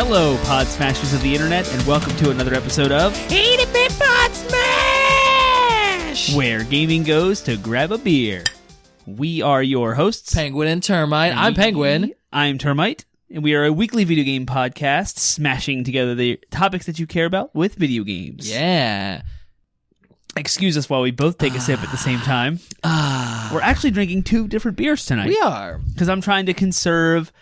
Hello, Podsmashers of the internet, and welcome to another episode of 80-bit Podsmash! Where Gaming Goes to Grab a Beer. We are your hosts, Penguin and Termite. I'm Penguin. I'm Termite, and we are a weekly video game podcast smashing together the topics that you care about with video games. Yeah. Excuse us while we both take a sip at the same time. We're actually drinking two different beers tonight. We are. Because I'm trying to conserve.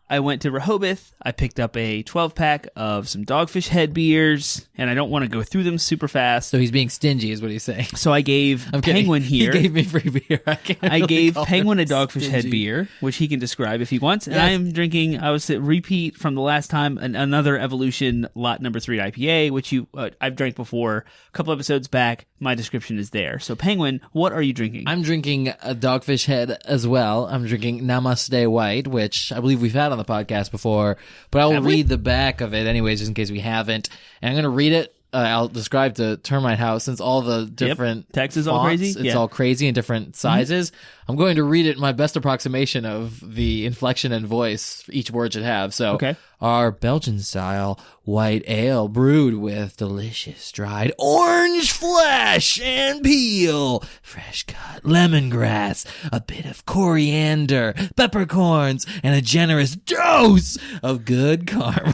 I went to Rehoboth, I picked up a 12-pack of some Dogfish Head beers, and I don't want to go through them super fast. So he's being stingy is what he's saying. So I gave Penguin here. He gave me free beer. I gave Penguin a Dogfish Head beer, which he can describe if he wants. And I am drinking, I was repeat from the last time, another Evolution Lot Number 3 IPA, which I've drank before a couple episodes back. My description is there. So Penguin, what are you drinking? I'm drinking a Dogfish Head as well. I'm drinking Namaste White, which I believe we've had on the podcast before, but I will read the back of it anyways, just in case we haven't. And I'm going to read it. I'll describe to Termite House, since all the different text is fonts, all crazy. It's all crazy in different sizes. I'm going to read it in my best approximation of the inflection and voice each word should have. So, our Belgian-style white ale brewed with delicious dried orange flesh and peel, fresh cut lemongrass, a bit of coriander, peppercorns, and a generous dose of good karma.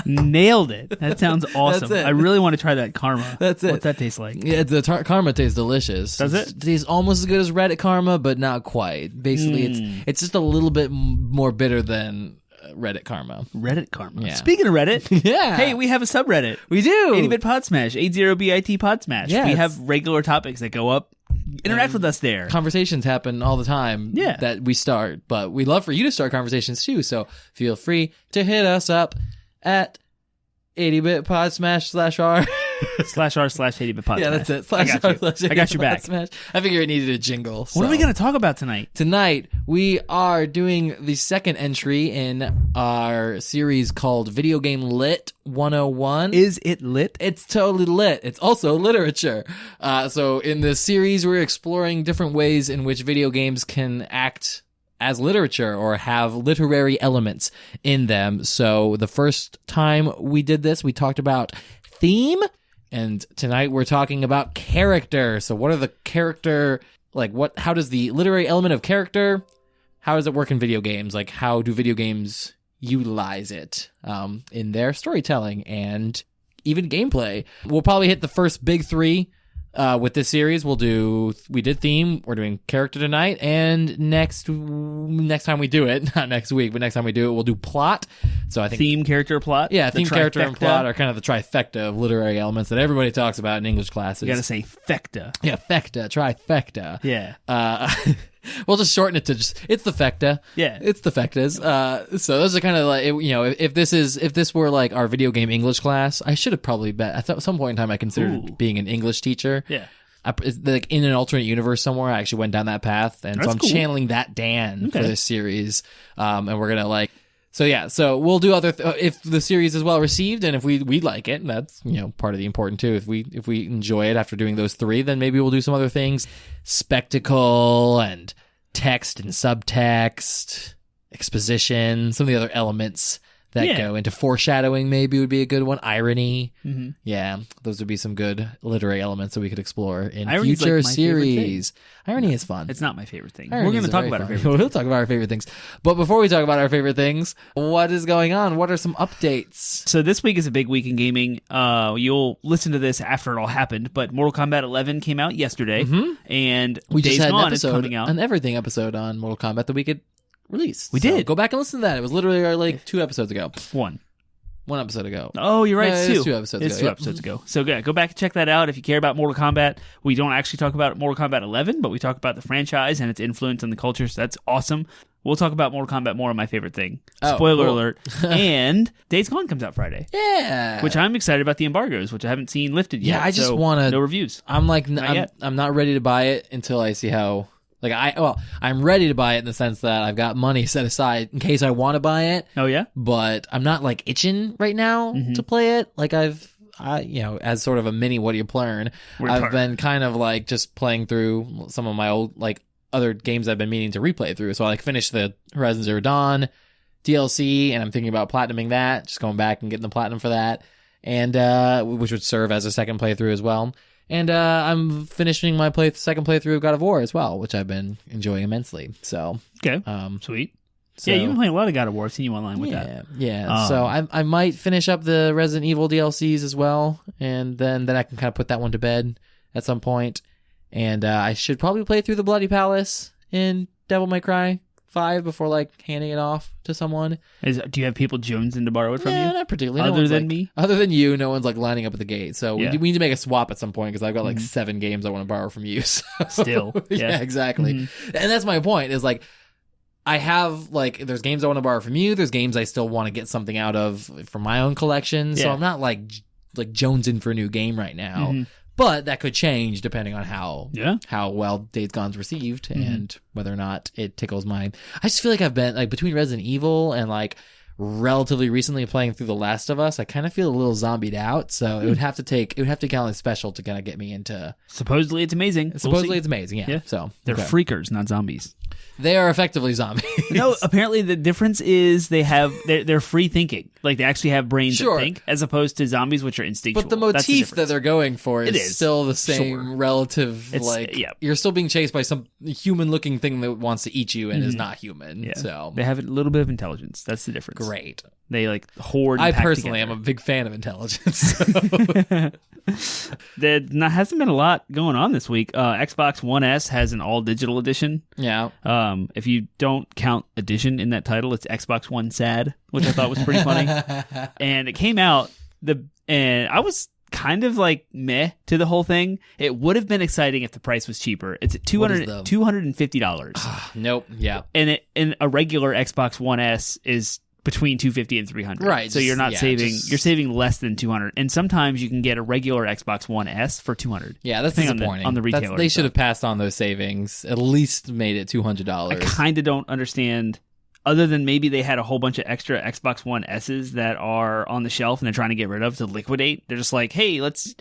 Nailed it. That sounds awesome. That's it. I really want to try that karma. That's it. What's that taste like? Yeah, the karma tastes delicious. Does it? It tastes almost as good as Reddit karma, but not quite. Basically, it's just a little bit more bitter than Reddit karma. Reddit karma. Yeah. Speaking of Reddit, Yeah. hey, we have a subreddit. We do. 80-bit Podsmash, 80bit Podsmash. Yeah, we have regular topics that go up. Interact with us there. Conversations happen all the time that we start, but we'd love for you to start conversations too, so feel free to hit us up at 80bit Podsmash /r. /r/80bit Podsmash. Yeah, that's it. I got your back. Podsmash. I figured it needed a jingle. What are we going to talk about tonight? Tonight, we are doing the second entry in our series called Video Game Lit 101. Is it lit? It's totally lit. It's also literature. So in this series, we're exploring different ways in which video games can act as literature or have literary elements in them. So the first time we did this, we talked about theme, and tonight we're talking about character. So what are the character, how does the literary element of character, how does it work in video games? Like, how do video games utilize it in their storytelling and even gameplay? We'll probably hit the first big three. With this series, we did theme, we're doing character tonight, and next time we do it, not next week, but next time we do it, we'll do plot. So I think theme, character, plot. Yeah, theme, character, and plot are kind of the trifecta of literary elements that everybody talks about in English classes. You gotta say fecta. Yeah, fecta, trifecta. Yeah. We'll just shorten it to it's the fecta. Yeah. It's the fectas. So those are kind of like, if this were like our video game English class, I should have probably at some point in time I considered being an English teacher. Yeah. Like in an alternate universe somewhere, I actually went down that path, and so I'm channeling that Dan for this series. And we're gonna so we'll do other if the series is well received, and if we like it, and that's part of the important too. If we enjoy it after doing those three, then maybe we'll do some other things, spectacle and text and subtext, exposition, some of the other elements that go into foreshadowing. Maybe would be a good one. Irony, yeah, those would be some good literary elements that we could explore in future series. Irony is fun. It's not my favorite thing. Irony We're going to talk about our favorite things. We'll talk about our favorite things. But before we talk about our favorite things, what is going on? What are some updates? So this week is a big week in gaming. You'll listen to this after it all happened, but Mortal Kombat 11 came out yesterday, and we Days just had Gone is coming out. An everything episode on Mortal Kombat that we could release. We did. Go back and listen to that. It was literally 2 episodes ago. One episode ago. Oh, you're right. It's it's 2 episodes ago. It's 2 episodes ago. So go back and check that out if you care about Mortal Kombat. We don't actually talk about Mortal Kombat 11, but we talk about the franchise and its influence on the culture, so that's awesome. We'll talk about Mortal Kombat more on my favorite thing. Spoiler alert. And Days Gone comes out Friday. Yeah. Which I'm excited about the embargoes, which I haven't seen lifted yet. Yeah, I just want to... No reviews. I'm not ready to buy it until I see how... I'm ready to buy it in the sense that I've got money set aside in case I want to buy it. Oh, yeah? But I'm not, itching right now to play it. As sort of a mini What Do You Learn, I've been kind of, just playing through some of my old, other games I've been meaning to replay through. So I finished the Horizon Zero Dawn DLC, and I'm thinking about platinuming that, just going back and getting the platinum for that, and which would serve as a second playthrough as well. And I'm finishing my second playthrough of God of War as well, which I've been enjoying immensely. So okay, sweet. So, yeah, you've been playing a lot of God of War. I've seen you online with that. Yeah. So I might finish up the Resident Evil DLCs as well, and then I can kind of put that one to bed at some point. And I should probably play through the Bloody Palace in Devil May Cry 5 before like handing it off to someone. Do you have people jonesing to borrow it from you? Not particularly. Other than me? Other than you, no one's like lining up at the gate. So we need to make a swap at some point because I've got like 7 games I want to borrow from you. So. Still. Yeah, exactly. And that's my point is like, I have like, there's games I want to borrow from you. There's games I still want to get something out of from my own collection. So I'm not like jonesing for a new game right now. But that could change depending on how well Days Gone's received and whether or not it tickles my. I just feel like I've been like between Resident Evil and like relatively recently playing through The Last of Us. I kind of feel a little zombied out, so it would have to get something special to kind of get me into. Supposedly it's amazing. Supposedly it's amazing. Yeah. So they're freakers, not zombies. They are effectively zombies. No, apparently the difference is they're free thinking. Like they actually have brains that think, as opposed to zombies, which are instinctual. But the motif that they're going for is still the same relative. You're still being chased by some human-looking thing that wants to eat you and is not human. Yeah. So they have a little bit of intelligence. That's the difference. Great. They like hoard. I personally am a big fan of intelligence. So. There hasn't been a lot going on this week. Xbox One S has an all-digital edition. Yeah. If you don't count edition in that title, it's Xbox One Sad, which I thought was pretty funny. And it came out, and I was kind of like meh to the whole thing. It would have been exciting if the price was cheaper. It's at $250. Nope. Yeah. And a regular Xbox One S is between $250 and $300. Right. So you're not saving. You're saving less than $200. And sometimes you can get a regular Xbox One S for $200. Yeah, that's disappointing. On the retailer, they should have passed on those savings. At least made it $200. I kind of don't understand. Other than maybe they had a whole bunch of extra Xbox One S's that are on the shelf and they're trying to get rid of to liquidate. They're just like, hey, let's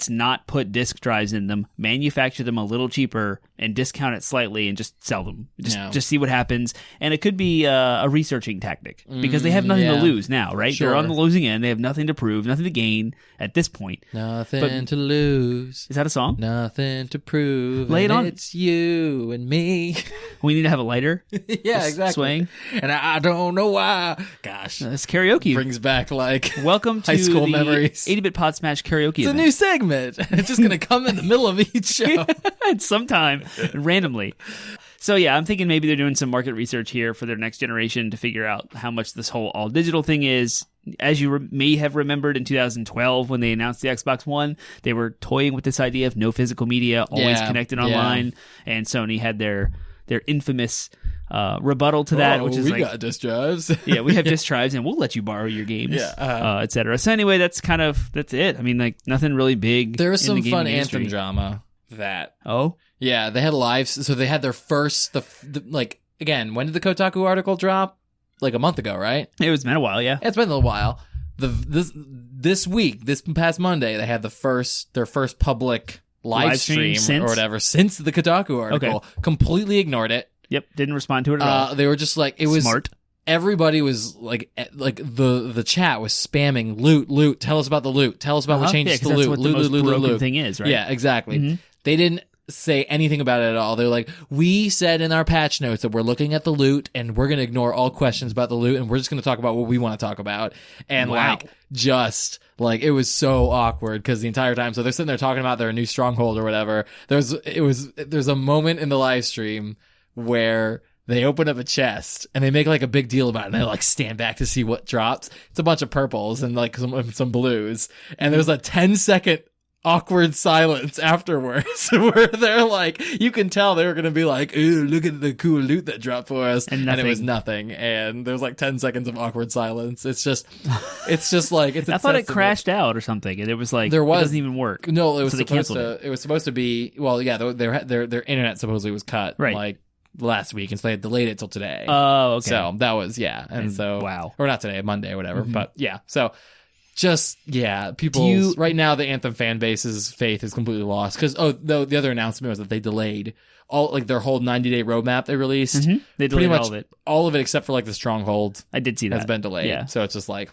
not put disk drives in them, manufacture them a little cheaper and discount it slightly and just sell them. Just see what happens. And it could be a researching tactic because they have nothing to lose now, right? Sure. They're on the losing end. They have nothing to prove, nothing to gain at this point. Nothing to lose. Is that a song? Nothing to prove. Lay it on. It's you and me. We need to have a lighter. Yeah, exactly. Swaying. And I don't know why. Gosh. It's karaoke. Brings back like welcome to high school the memories. 80-bit Podsmash karaoke It's event. A new segment. It's just going to come in the middle of each show. At some time, randomly. So yeah, I'm thinking maybe they're doing some market research here for their next generation to figure out how much this whole all digital thing is. As you may have remembered in 2012 when they announced the Xbox One, they were toying with this idea of no physical media, always connected online, and Sony had their infamous rebuttal to that, which is we got disk drives. Yeah, we have disk drives and we'll let you borrow your games, etc. So anyway, that's it. I mean, like nothing really big. There was some in the fun industry. Anthem drama that. Oh, yeah, they had lives. So they had their first, again, when did the Kotaku article drop? Like a month ago, right? It's been a while, yeah. It's been a little while. This week, this past Monday, they had their first public live stream or whatever since the Kotaku article. Okay. Completely ignored it. Yep, didn't respond to it at all. They were just like, it was smart. Everybody was like the chat was spamming loot. Tell us about the loot. Tell us about what changes to loot. What the most broken thing is, right? Yeah, exactly. They didn't say anything about it at all. They're like, we said in our patch notes that we're looking at the loot and we're going to ignore all questions about the loot and we're just going to talk about what we want to talk about. And it was so awkward because the entire time, so they're sitting there talking about their new stronghold or whatever. There's a moment in the live stream where they open up a chest and they make like a big deal about it and they like stand back to see what drops. It's a bunch of purples and like some blues. And there's a 10-second awkward silence afterwards where they're like, you can tell they were going to be like, ooh, look at the cool loot that dropped for us. And it was nothing. And there's like 10 seconds of awkward silence. It's just like, it's I thought it crashed out or something. And it was like, it doesn't even work. No, it was supposed to be, well, yeah, their internet supposedly was cut. Right. Like, last week, and so they delayed it till today. Oh, okay. So that was, and so, wow. Or not today, Monday or whatever, but yeah. So people right now the Anthem fan base's faith is completely lost because the other announcement was that they delayed their whole 90-day roadmap they released. Mm-hmm. They delayed pretty much all of it except for like the Stronghold. I did see that has been delayed. Yeah. So it's just like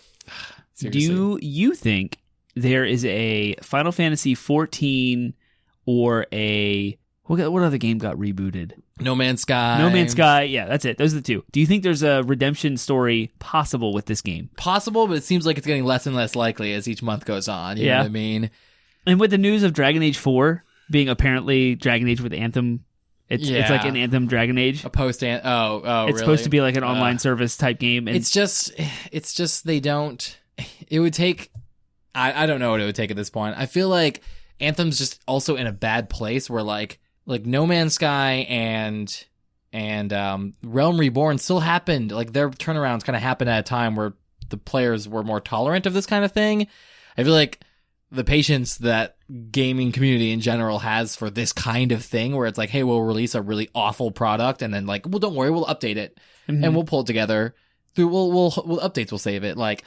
seriously. Do you think there is a Final Fantasy 14 or a what other game got rebooted? No Man's Sky. No Man's Sky. Yeah, that's it. Those are the two. Do you think there's a redemption story possible with this game? Possible, but it seems like it's getting less and less likely as each month goes on. You know what I mean? And with the news of Dragon Age 4 being apparently Dragon Age with Anthem, it's like an Anthem Dragon Age. A post it's really? Supposed to be like an online service type game. And it's just they don't. It would take. I don't know what it would take at this point. I feel like Anthem's just also in a bad place where like No Man's Sky and Realm Reborn still happened. Like their turnarounds kind of happened at a time where the players were more tolerant of this kind of thing. I feel like the patience that gaming community in general has for this kind of thing where it's like, hey, we'll release a really awful product and then like, well, don't worry, we'll update it and we'll pull it together through, we'll updates, we'll save it. Like,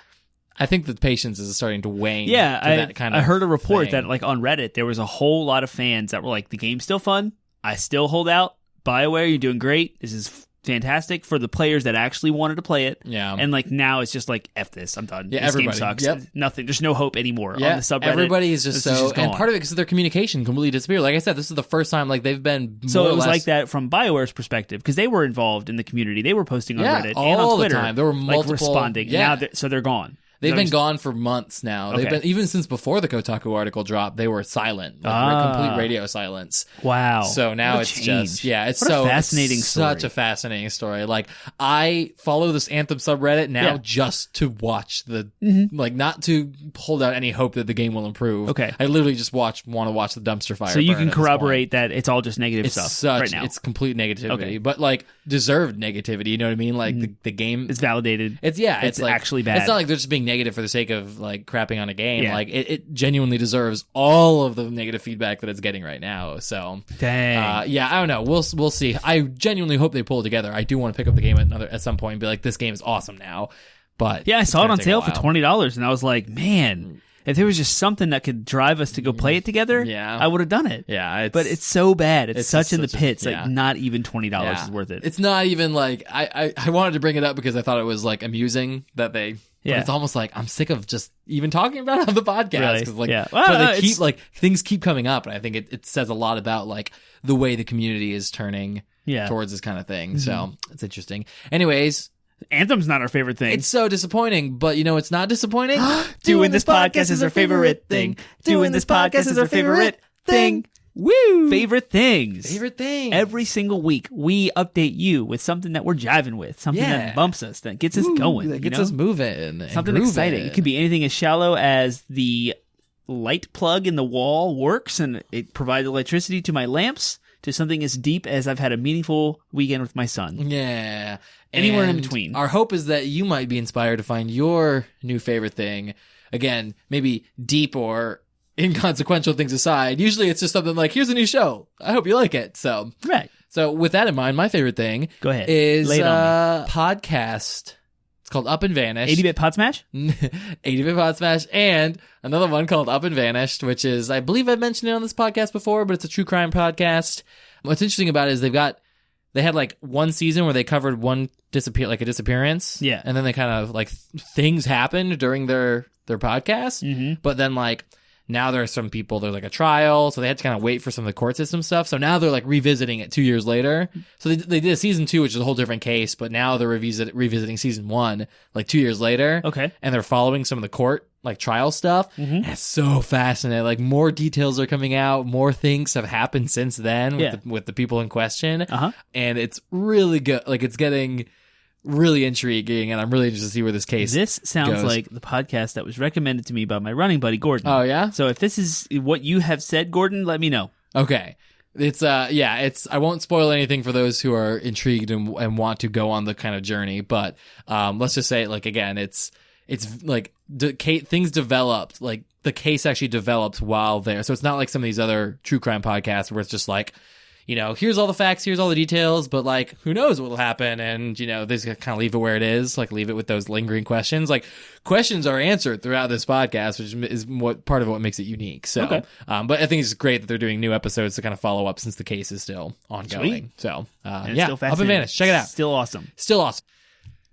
I think the patience is starting to wane. Yeah, I heard a report thing. that like on Reddit, there was a whole lot of fans that were like, the game's still fun. I still hold out. BioWare, you're doing great. This is fantastic for the players that actually wanted to play it. Yeah. And like now it's just like, F this, I'm done. Yeah, this everybody. game sucks. Yep. Nothing. There's no hope anymore yeah, on the subreddit. Everybody is just and part of it because their communication completely disappeared. Like I said, this is the first time like they've been so more it was or less, like that from BioWare's perspective because they were involved in the community. They were posting on Reddit all and on Twitter. the time. There were multiple like, responding. Yeah. Now so they're gone. They've been gone for months now. They've been even since before the Kotaku article dropped. They were silent, complete radio silence. Wow. So now it's just it's what so a fascinating story. Such a fascinating story. Like I follow this Anthem subreddit now just to watch the like not to hold out any hope that the game will improve. Okay. I literally just want to watch the dumpster fire. So you burn can at this corroborate point. that it's all just negative stuff right now. It's complete negativity, Okay. but like deserved negativity. You know what I mean? Like the game is validated. It's like, actually bad. It's not like they're just being negative for the sake of like crapping on a game. Yeah. Like it genuinely deserves all of the negative feedback that it's getting right now. So dang. I don't know. We'll see. I genuinely hope they pull it together. I do want to pick up the game at some point and be like, this game is awesome now. But yeah, I saw it on sale for $20 and I was like, man, if there was just something that could drive us to go play it together, I would have done it. Yeah, but it's so bad. It's such in the pits. Yeah. Like not even $20 is worth it. It's not even like I wanted to bring it up because I thought it was like amusing that they. But it's almost like I'm sick of just even talking about it on the podcast because they keep like things keep coming up, and I think it says a lot about like the way the community is turning towards this kind of thing. So it's interesting. Anyways. Anthem's not our favorite thing. It's so disappointing, but you know it's not disappointing? Doing this podcast is our favorite thing. Doing this podcast is our favorite thing. Woo! Favorite things. Favorite thing. Every single week, we update you with something that we're jiving with, something that bumps us, that gets us going. That gets us moving. Something exciting. It could be anything as shallow as the light plug in the wall works and it provides electricity to my lamps, to something as deep as I've had a meaningful weekend with my son. Yeah. Anywhere in between. Our hope is that you might be inspired to find your new favorite thing. Again, maybe deep or inconsequential things aside. Usually it's just something like, here's a new show. I hope you like it. So, right. So with that in mind, my favorite thing Go ahead. is Lay it on podcast. It's called Up and Vanished. 80-bit Podsmash? 80-bit Podsmash. And another one called Up and Vanished, which is, I believe I've mentioned it on this podcast before, but it's a true crime podcast. What's interesting about it is they had like one season where they covered one disappearance. Yeah. And then they kind of like things happened during their podcast. Mm-hmm. But then like now there are some people, there's like a trial. So they had to kind of wait for some of the court system stuff. So now they're like revisiting it 2 years later. So they did a season 2, which is a whole different case. But now they're revisiting season 1 like 2 years later. Okay. And they're following some of the court like trial stuff. Mm-hmm. And it's so fascinating. Like more details are coming out. More things have happened since then with the people in question. Uh-huh. And it's really good. Like it's getting really intriguing, and I'm really interested to see where this case This sounds goes. like the podcast that was recommended to me by my running buddy, Gordon. Oh, yeah? So if this is what you have said, Gordon, let me know. Okay. It's I won't spoil anything for those who are intrigued and want to go on the kind of journey, but let's just say, like, again, it's like things developed, like the case actually developed while there. So it's not like some of these other true crime podcasts where it's just like, here's all the facts, here's all the details, but like, who knows what will happen? And, they just kind of leave it where it is, like leave it with those lingering questions. Like, questions are answered throughout this podcast, which is part of what makes it unique. So, okay. But I think it's great that they're doing new episodes to kind of follow up since the case is still ongoing. Sweet. So, Still Up and Vanish. Check it out. Still awesome. Still awesome.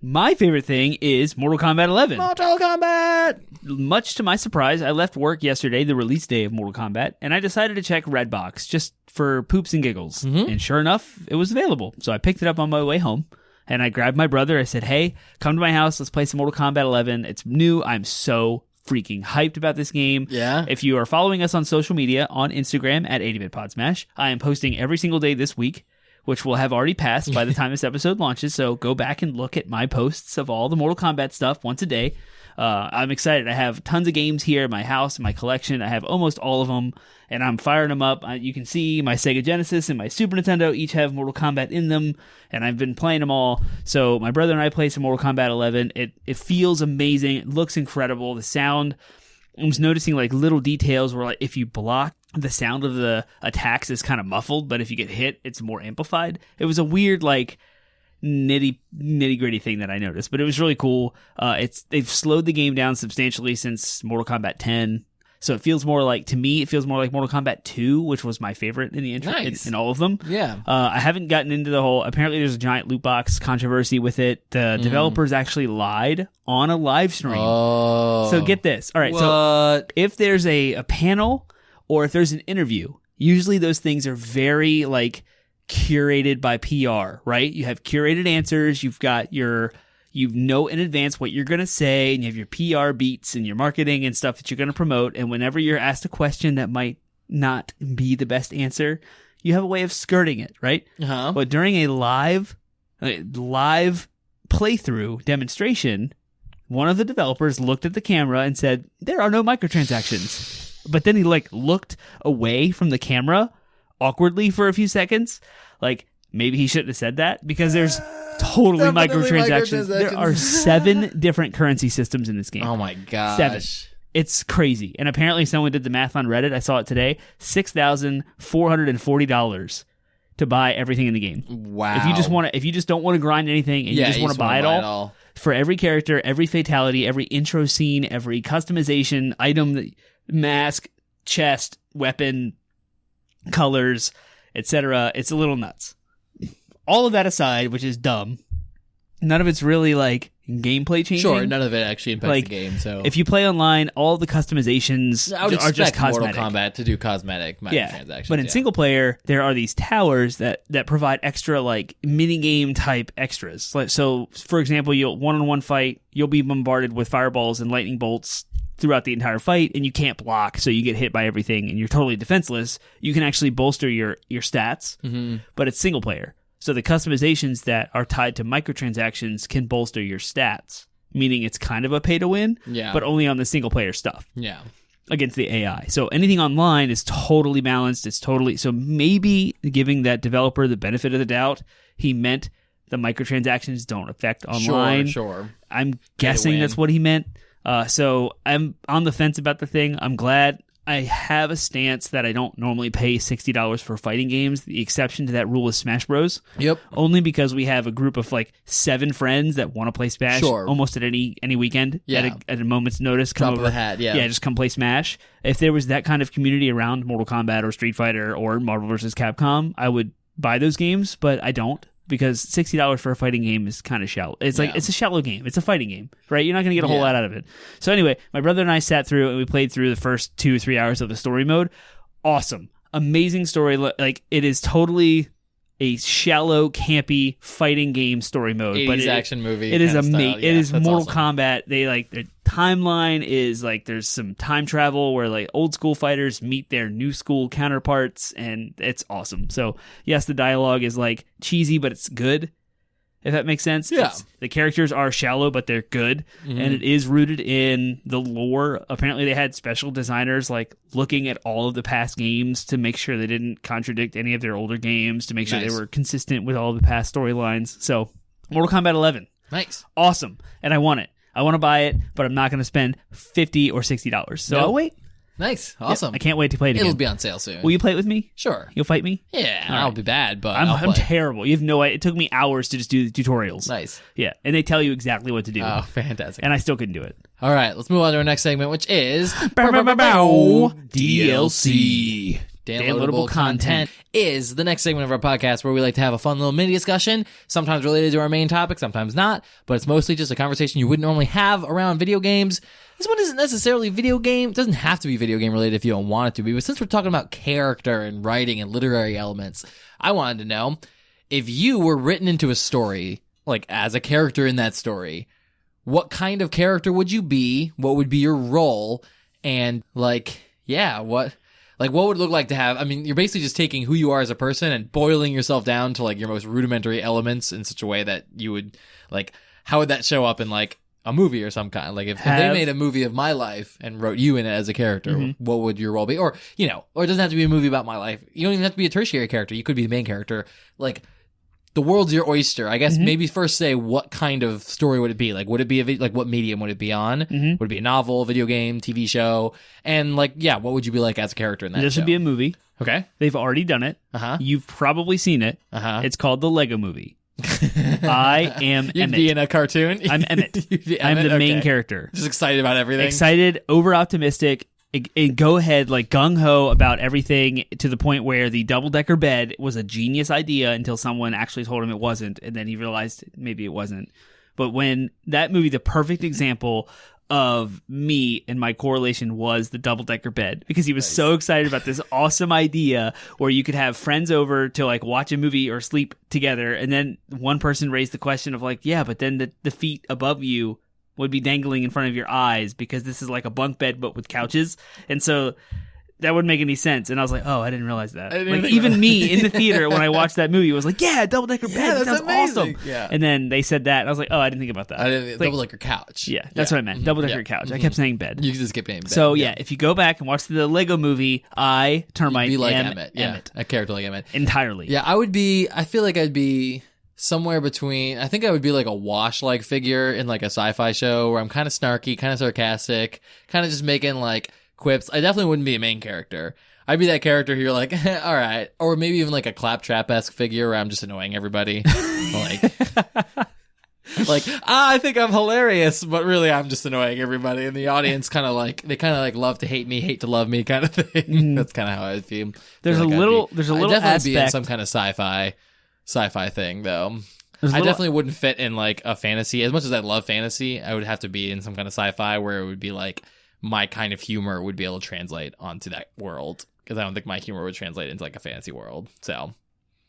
My favorite thing is Mortal Kombat 11. Mortal Kombat! Much to my surprise, I left work yesterday, the release day of Mortal Kombat, and I decided to check Redbox just for poops and giggles. Mm-hmm. And sure enough, it was available. So I picked it up on my way home, and I grabbed my brother. I said, hey, come to my house. Let's play some Mortal Kombat 11. It's new. I'm so freaking hyped about this game. Yeah. If you are following us on social media, on Instagram at 80bit Podsmash, I am posting every single day this week, which will have already passed by the time this episode launches. So go back and look at my posts of all the Mortal Kombat stuff once a day. I'm excited. I have tons of games here in my house, in my collection. I have almost all of them, and I'm firing them up. You can see my Sega Genesis and my Super Nintendo each have Mortal Kombat in them, and I've been playing them all. So my brother and I play some Mortal Kombat 11. It feels amazing. It looks incredible. The sound, I was noticing like little details where like if you block, the sound of the attacks is kind of muffled, but if you get hit, it's more amplified. It was a weird like nitty gritty thing that I noticed, but it was really cool. They've slowed the game down substantially since Mortal Kombat 10, so it feels more like, to me, it feels more like Mortal Kombat 2, which was my favorite in the intro. Nice. in all of them. Yeah. I haven't gotten into the whole. Apparently, there's a giant loot box controversy with it. The developers actually lied on a live stream. Oh. So get this. All right. What? So if there's a panel or if there's an interview, usually those things are very like curated by PR, right? You have curated answers. You've got you know in advance what you're going to say, and you have your PR beats and your marketing and stuff that you're going to promote. And whenever you're asked a question that might not be the best answer, you have a way of skirting it, right? Uh-huh. But during a live playthrough demonstration, one of the developers looked at the camera and said, "There are no microtransactions." But then he like looked away from the camera awkwardly for a few seconds. Like maybe he shouldn't have said that, because there's totally microtransactions. There are 7 different currency systems in this game. Oh my gosh. 7. It's crazy. And apparently someone did the math on Reddit. I saw it today. $6,440 to buy everything in the game. Wow. If you just don't want to grind anything and you just want to buy it all, for every character, every fatality, every intro scene, every customization, item, mask, chest, weapon, colors, etc., it's a little nuts. All of that aside, which is dumb, none of it's really like gameplay changing. Sure, none of it actually impacts the game. So if you play online, all the customizations I would are just expect cosmetic. Mortal Kombat to do cosmetic microtransactions. But in single player, there are these towers that provide extra like mini game type extras. Like, so, for example, you'll one-on-one fight, you'll be bombarded with fireballs and lightning bolts throughout the entire fight, and you can't block, so you get hit by everything, and you're totally defenseless. You can actually bolster your stats, but it's single player. So the customizations that are tied to microtransactions can bolster your stats, meaning it's kind of a pay to win, but only on the single player stuff. Yeah. Against the AI. So anything online is totally balanced. So maybe giving that developer the benefit of the doubt, he meant the microtransactions don't affect online. Sure. I'm guessing that's what he meant. So I'm on the fence about the thing. I'm glad. I have a stance that I don't normally pay $60 for fighting games. The exception to that rule is Smash Bros. Yep. Only because we have a group of like 7 friends that want to play Smash almost at any weekend at a moment's notice. Drop of a hat, yeah. Yeah, just come play Smash. If there was that kind of community around Mortal Kombat or Street Fighter or Marvel vs. Capcom, I would buy those games, but I don't. Because $60 for a fighting game is kind of shallow. It's like it's a shallow game. It's a fighting game, right? You're not going to get a whole lot out of it. So anyway, my brother and I sat through and we played through the first 2 or 3 hours of the story mode. Awesome, amazing story. Like it is totally a shallow, campy fighting game story mode, 80s but action movie. It is amazing. Yeah, it is Mortal awesome. Kombat. They like their timeline is like there's some time travel where like old school fighters meet their new school counterparts, and it's awesome. So yes, the dialogue is like cheesy, but it's good. If that makes sense. Yeah. The characters are shallow, but they're good. And it is rooted in the lore. Apparently they had special designers like looking at all of the past games to make sure they didn't contradict any of their older games, to make sure they were consistent with all the past storylines. So Mortal Kombat 11. Nice. Awesome. And I want it. I want to buy it, but I'm not going to spend $50 or $60. So I'll wait. Nice. Awesome. I can't wait to play it again. It'll be on sale soon. Will you play it with me? Sure. You'll fight me? Yeah, All I'll right. be bad, but I'm terrible. You have no idea. It took me hours to just do the tutorials. Nice. Yeah, and they tell you exactly what to do. Oh, fantastic. And I still couldn't do it. All right, let's move on to our next segment, which is DLC. Downloadable content is the next segment of our podcast where we like to have a fun little mini discussion, sometimes related to our main topic, sometimes not, but it's mostly just a conversation you wouldn't normally have around video games. This one isn't necessarily video game. It doesn't have to be video game related if you don't want it to be, but since we're talking about character and writing and literary elements, I wanted to know if you were written into a story, like as a character in that story, what kind of character would you be? What would be your role? And what would it look like to have, I mean, you're basically just taking who you are as a person and boiling yourself down to like your most rudimentary elements in such a way that you would, like, how would that show up in like a movie or some kind? Like if they made a movie of my life and wrote you in it as a character, what would your role be? Or, or it doesn't have to be a movie about my life. You don't even have to be a tertiary character. You could be the main character. Like, the world's your oyster. I guess maybe first say what kind of story would it be? Like, would it be what medium would it be on? Would it be a novel, video game, TV show? And what would you be like as a character in that This show? would be a movie. Okay. They've already done it. You've probably seen it. It's called the Lego Movie. I am You'd Emmett. be in a cartoon? I'm Emmett. You'd be I'm Emmett? the main Okay. character. Just excited about everything? Excited, over optimistic, go ahead, like gung-ho about everything to the point where the double-decker bed was a genius idea until someone actually told him it wasn't, and then he realized maybe it wasn't. But when that movie, the perfect example of me and my correlation was the double-decker bed, because he was so excited about this awesome idea where you could have friends over to like watch a movie or sleep together, and then one person raised the question of like, yeah, but then the feet above you would be dangling in front of your eyes because this is like a bunk bed but with couches, and so that wouldn't make any sense. And I was like, oh, I didn't realize that. Like even me in the theater when I watched that movie was like, yeah, double-decker bed, that sounds amazing. awesome. Yeah. And then they said that and I was like, oh, I didn't think about that. Double-decker couch. Yeah, that's what I meant. Double-decker couch. I kept saying bed. You just kept saying bed. So yeah, if you go back and watch the Lego movie, I, Termite, You'd be like am Emmett. Yeah, Emmett. a character like Emmett. Entirely. Yeah, I feel like I'd be somewhere between, I think I would be like a Wash-like figure in like a sci-fi show where I'm kind of snarky, kind of sarcastic, kind of just making like quips. I definitely wouldn't be a main character. I'd be that character who you're like, all right. Or maybe even like a Claptrap-esque figure where I'm just annoying everybody. I think I'm hilarious, but really I'm just annoying everybody. And the audience kind of like, they kind of like love to hate me, hate to love me kind of thing. That's kind of how I feel. There's a little definitely aspect. be in some kind of sci-fi thing though. I definitely wouldn't fit in like a fantasy. As much as I love fantasy, I would have to be in some kind of sci-fi where it would be like my kind of humor would be able to translate onto that world. Because I don't think my humor would translate into like a fantasy world. So,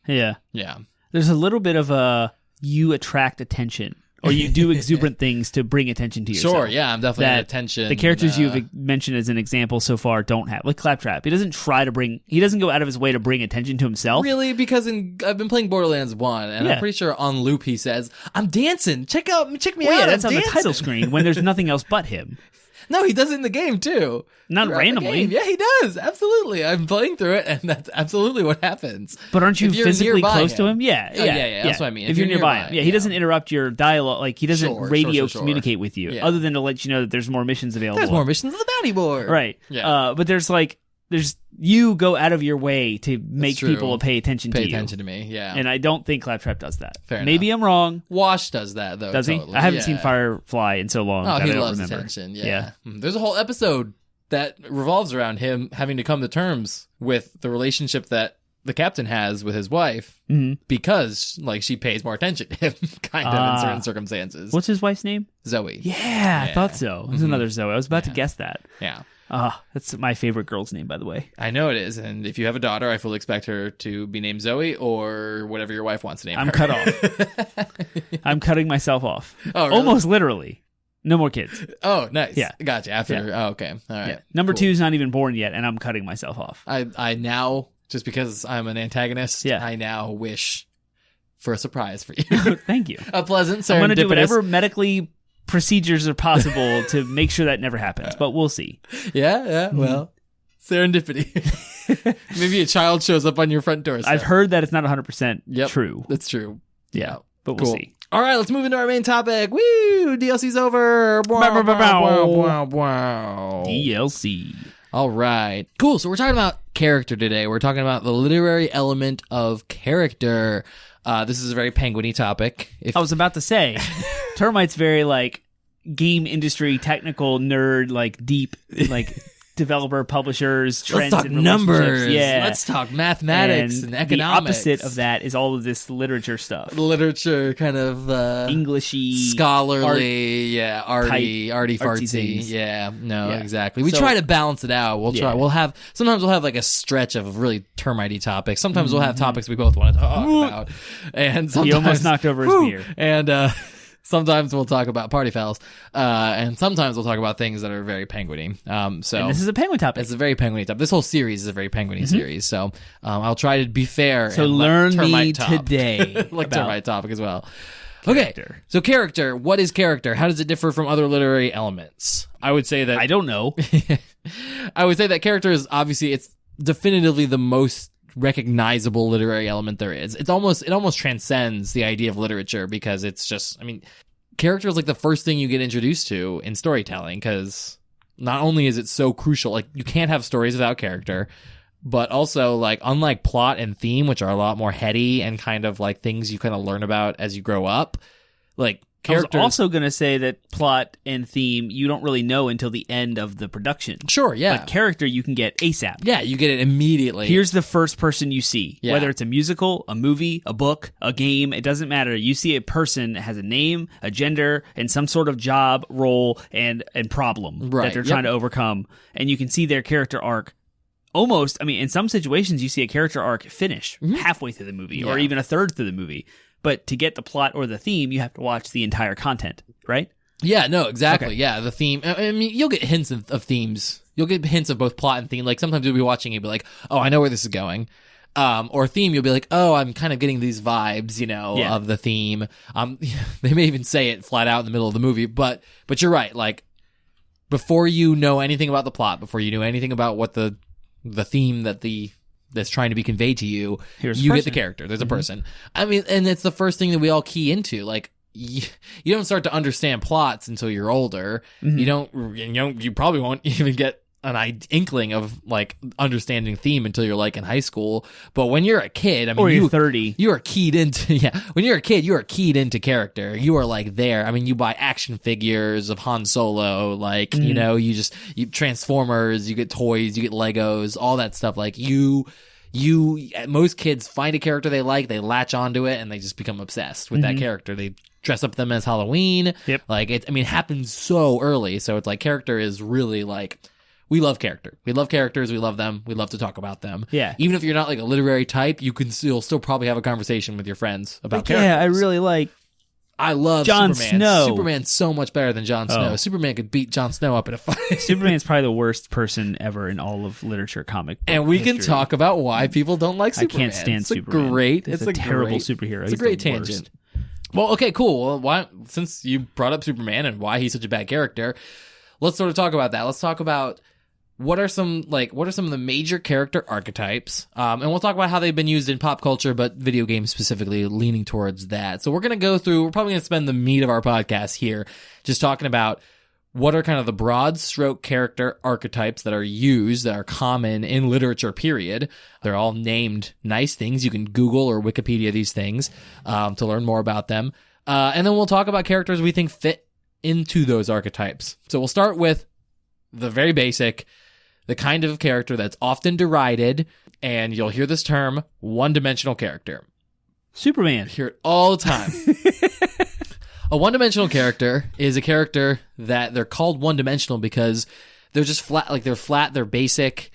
yeah. Yeah. There's a little bit of you attract attention, or you do exuberant things to bring attention to yourself. Sure, yeah, I'm definitely an attention. The characters you've mentioned as an example so far don't have. Like Claptrap. He doesn't go out of his way to bring attention to himself. Really? Because I've been playing Borderlands 1, and I'm pretty sure on loop he says, I'm dancing. Check me out. Yeah, that's I'm on dancing. the title screen when there's nothing else but him. No, he does it in the game, too. Not randomly. Yeah, he does. Absolutely. I'm playing through it, and that's absolutely what happens. But aren't you physically close to him? Yeah. That's what I mean. If you're nearby him. Yeah, he doesn't interrupt your dialogue. Like, he doesn't radio sure. communicate with you, other than to let you know that there's more missions available. There's more missions on the bounty board. Right. Yeah. But there's you go out of your way to make people pay attention to you. Pay attention to me, yeah. And I don't think Claptrap does that. Fair Maybe enough. I'm wrong. Wash does that, though. Does he? Totally. I haven't seen Firefly in so long. Oh, that he I don't loves remember. attention, yeah. There's a whole episode that revolves around him having to come to terms with the relationship that the captain has with his wife because, like, she pays more attention to him, kind of, in certain circumstances. What's his wife's name? Zoe. Yeah, I thought so. There's another Zoe. I was about to guess that. Yeah. That's my favorite girl's name, by the way. I know it is, and if you have a daughter, I fully expect her to be named Zoe or whatever your wife wants to name her. I'm cut off. I'm cutting myself off. Oh, really? Almost literally. No more kids. Oh, nice. Yeah. Gotcha. After, oh, okay. All right. Yeah. Number 2's not even born yet, and I'm cutting myself off. I now, just because I'm an antagonist, I now wish for a surprise for you. Thank you. A pleasant serendipitous. I'm going to do whatever medically procedures are possible to make sure that never happens, but we'll see. Yeah, well, serendipity. Maybe a child shows up on your front door. I've heard that it's not 100% true. That's true. Yeah, but we'll see. All right, let's move into our main topic. Woo! DLC's over. DLC. All right. Cool. So we're talking about character today. We're talking about the literary element of character. This is a very penguin-y topic. I was about to say, Termite's very, like, game industry, technical, nerd, like, deep, like... developer, publishers, trends, let's talk and numbers. Yeah. Let's talk mathematics and economics. The opposite of that is all of this literature stuff. Literature, kind of Englishy, scholarly, arty fartsy. things. Yeah, no, exactly. We try to balance it out. Sometimes we'll have like a stretch of really termite-y topics. Sometimes we'll have topics we both want to talk about. And sometimes, he almost knocked over his beer. And sometimes we'll talk about party fouls, and sometimes we'll talk about things that are very penguin-y. So and this is a penguin topic. It's a very penguin-y topic. This whole series is a very penguin-y series. So I'll try to be fair. So and learn me today. Like termite topic as well. Okay, so character. What is character? How does it differ from other literary elements? I would say that... I don't know. I would say that character is obviously, it's definitively the most recognizable literary element there is. It almost transcends the idea of literature because it's just, I mean, character is like the first thing you get introduced to in storytelling because not only is it so crucial, like you can't have stories without character, but also like unlike plot and theme, which are a lot more heady and kind of like things you kind of learn about as you grow up, like characters. I was also going to say that plot and theme you don't really know until the end of the production. Sure, yeah. But character you can get ASAP. Yeah, you get it immediately. Here's the first person you see. Yeah. Whether it's a musical, a movie, a book, a game, it doesn't matter. You see a person that has a name, a gender, and some sort of job, role, and problem that they're trying to overcome. And you can see their character arc. Almost, I mean, in some situations, you see a character arc finish halfway through the movie or even a third through the movie. But to get the plot or the theme, you have to watch the entire content, right? Yeah, no, exactly. Okay. Yeah, the theme. I mean, you'll get hints of themes. You'll get hints of both plot and theme. Like, sometimes you'll be watching and you'll be like, oh, I know where this is going. Or theme, you'll be like, oh, I'm kind of getting these vibes, of the theme. They may even say it flat out in the middle of the movie, but you're right. Like, before you know anything about the plot, before you know anything about what the theme that's trying to be conveyed to you, you get the character. There's a person. I mean, and it's the first thing that we all key into. Like, you don't start to understand plots until you're older. You probably won't even get an inkling of like understanding theme until you're like in high school. But when you're a kid, I mean, or you're 30, you are keyed into when you're a kid, you are keyed into character. You are like there. I mean, you buy action figures of Han Solo, like you Transformers, you get toys, you get Legos, all that stuff. Like most kids find a character they like, they latch onto it, and they just become obsessed with that character. They dress up them as Halloween. Yep. Like it happens so early. So it's like character is really like. We love character. We love characters. We love them. We love to talk about them. Yeah. Even if you're not like a literary type, you'll still probably have a conversation with your friends about characters. Yeah, I really like. I love Jon Superman. Snow. Superman's so much better than Jon Snow. Superman could beat Jon Snow up in a fight. Superman's probably the worst person ever in all of literature, comic book and we history. can talk about why people don't like Superman. I can't stand Superman. It's a terrible superhero. It's a great tangent. Well, okay, cool. Well, since you brought up Superman and why he's such a bad character, let's sort of talk about that. Let's talk about what are some of the major character archetypes? And we'll talk about how they've been used in pop culture, but video games specifically leaning towards that. So we're probably going to spend the meat of our podcast here just talking about what are kind of the broad stroke character archetypes that are used, that are common in literature, period. They're all named nice things. You can Google or Wikipedia these things to learn more about them. And then we'll talk about characters we think fit into those archetypes. So we'll start with the very basic, the kind of character that's often derided, and you'll hear this term, one-dimensional character. Superman. You hear it all the time. A one-dimensional character is a character that they're called one-dimensional because they're just flat, like they're flat, they're basic,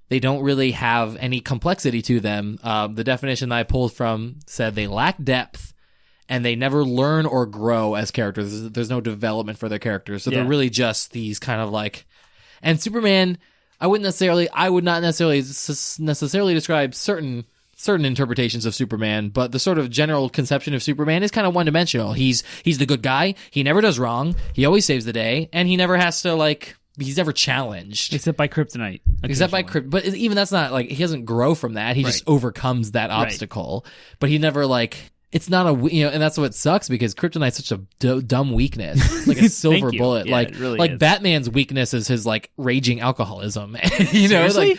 they don't really have any complexity to them. The definition that I pulled from said they lack depth, and they never learn or grow as characters. There's no development for their characters, so they're really just these kind of like... And Superman... I would not necessarily describe certain interpretations of Superman, but the sort of general conception of Superman is kind of one-dimensional. He's the good guy. He never does wrong. He always saves the day, and he never has to he's never challenged. Except by kryptonite. But even that's not he doesn't grow from that. He just overcomes that obstacle. But he never it's not and that's what sucks because kryptonite's such a dumb weakness. It's like a silver bullet. Yeah, it really is. Batman's weakness is his like raging alcoholism. Seriously?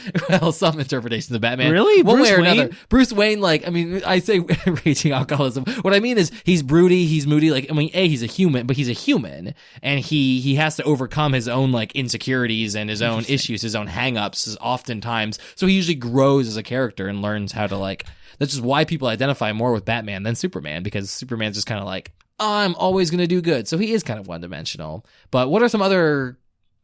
Some interpretations of Batman. Really? One Bruce way or Wayne? another. Bruce Wayne, I say raging alcoholism. What I mean is he's broody, he's moody. He's a human, but he's a human, and he has to overcome his own like insecurities and his own issues, his own hang-ups oftentimes. So he usually grows as a character and learns how to like. That's just why people identify more with Batman than Superman, because Superman's just kind of like, I'm always going to do good. So he is kind of one-dimensional. But what are some other...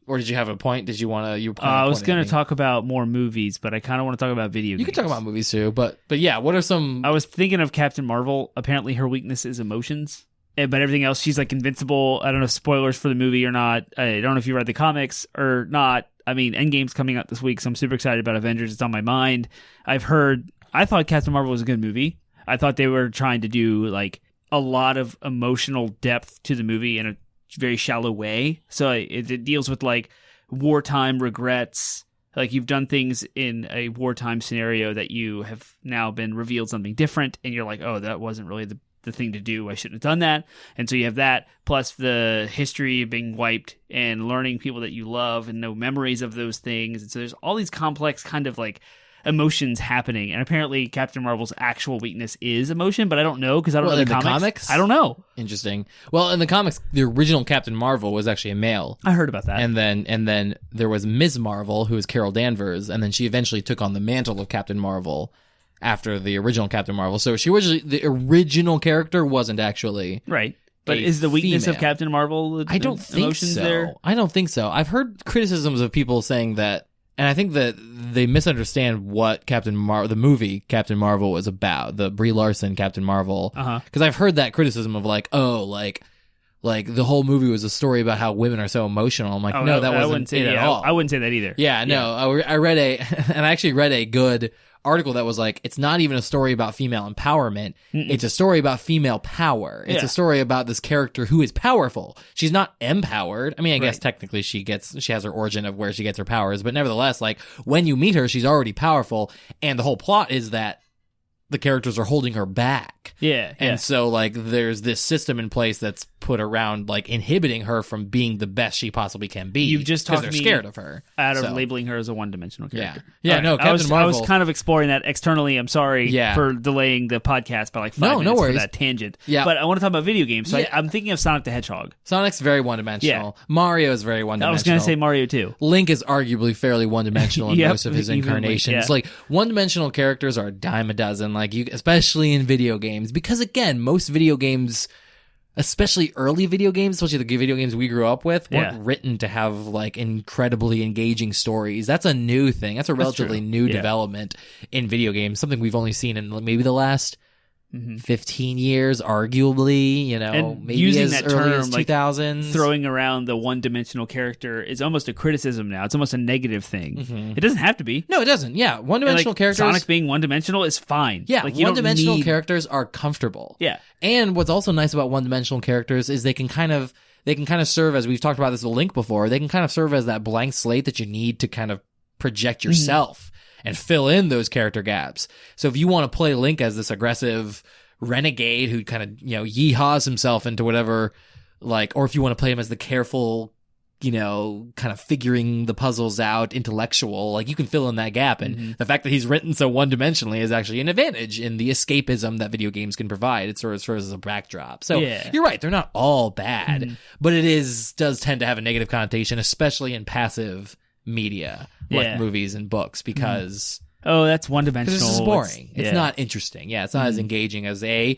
Or did you have a point? Did you want to... I was going to talk about more movies, but I kind of want to talk about video games. You can talk about movies too, but yeah, what are some... I was thinking of Captain Marvel. Apparently her weakness is emotions. But everything else, she's like invincible. I don't know if spoilers for the movie or not. I don't know if you read the comics or not. I mean, Endgame's coming out this week, so I'm super excited about Avengers. It's on my mind. I thought Captain Marvel was a good movie. I thought they were trying to do like a lot of emotional depth to the movie in a very shallow way. So it deals with like wartime regrets. Like you've done things in a wartime scenario that you have now been revealed something different, and you're like, oh, that wasn't really the thing to do. I shouldn't have done that. And so you have that plus the history of being wiped and learning people that you love and no memories of those things. And so there's all these complex kind of like emotions happening, and apparently Captain Marvel's actual weakness is emotion, but I don't know because I don't know the comics. I don't know. Interesting. Well, in the comics, the original Captain Marvel was actually a male. I heard about that. And then there was Ms. Marvel, who was Carol Danvers, and then she eventually took on the mantle of Captain Marvel after the original Captain Marvel. So the original character wasn't actually right. But is the weakness female. Of Captain Marvel? I don't think so. There? I don't think so. I've heard criticisms of people saying that. And I think that they misunderstand what the movie Captain Marvel was about, the Brie Larson Captain Marvel. Because I've heard that criticism of like, oh, like the whole movie was a story about how women are so emotional. I'm like, no, that wasn't it at all. I wouldn't say that either. Yeah, no, I read and I actually read a good article that was like, it's not even a story about female empowerment. It's a story about female power. It's a story about this character who is powerful. She's not empowered. I mean, I guess technically she has her origin of where she gets her powers, but nevertheless, like when you meet her, she's already powerful. And the whole plot is that the characters are holding her back. Yeah. And so like there's this system in place that's put around like inhibiting her from being the best she possibly can be. You've just talked they're me scared of her. Out of labeling her as a one-dimensional character. Yeah. No, Captain Marvel. I was kind of exploring that externally. I'm sorry for delaying the podcast by like 5 minutes for that tangent. Yeah. But I want to talk about video games. So I'm thinking of Sonic the Hedgehog. Sonic's very one-dimensional. Mario is very one-dimensional. I was going to say Mario too. Link is arguably fairly one-dimensional in most of his incarnations. Like one-dimensional characters are a dime a dozen. Like especially in video games, because again, most video games, especially early video games, especially the video games we grew up with, weren't written to have like incredibly engaging stories. That's a new thing. That's a relatively new development in video games, something we've only seen in maybe the last 15 years, arguably, and maybe using as that early term, as 2000s. Like, throwing around the one-dimensional character is almost a criticism now. It's almost a negative thing. It doesn't have to be. No, it doesn't. Yeah, one-dimensional characters. Sonic being one-dimensional is fine. Yeah, like, one-dimensional characters are comfortable. Yeah. And what's also nice about one-dimensional characters is they can kind of serve, as we've talked about this with Link before, they can kind of serve as that blank slate that you need to kind of project yourself and fill in those character gaps. So if you want to play Link as this aggressive renegade who kind of, yeehaws himself into whatever, like, or if you want to play him as the careful, kind of figuring the puzzles out intellectual, like you can fill in that gap. And the fact that he's written so one-dimensionally is actually an advantage in the escapism that video games can provide. It sort of serves as a backdrop. So you're right, they're not all bad, but it does tend to have a negative connotation, especially in passive media like movies and books, because that's one-dimensional. This is boring. It's not interesting. Yeah, it's not as engaging as a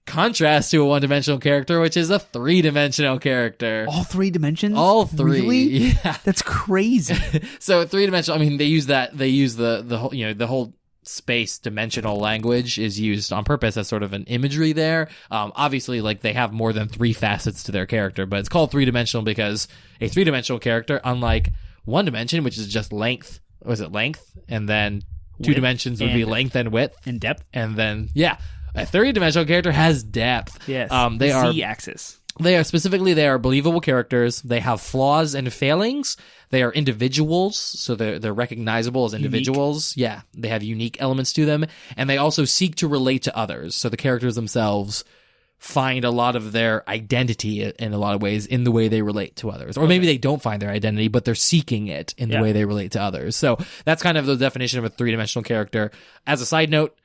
contrast to a one-dimensional character, which is a three-dimensional character. All 3 dimensions? All 3. Really? Yeah. That's crazy. So three-dimensional, I mean, they use the whole, the whole space dimensional language is used on purpose as sort of an imagery there. Obviously, like, they have more than 3 facets to their character, but it's called three-dimensional because a three-dimensional character, unlike one dimension, which is just length, was it length? And then 2 dimensions would be length and width. And depth. And then, a 3-dimensional character has depth. Yes. They are Z-axis. They are believable characters. They have flaws and failings. They are individuals, so they're recognizable as individuals. Unique. Yeah, they have unique elements to them, and they also seek to relate to others. So the characters themselves find a lot of their identity in a lot of ways in the way they relate to others. Or maybe they don't find their identity, but they're seeking it in the way they relate to others. So that's kind of the definition of a three-dimensional character. As a side note,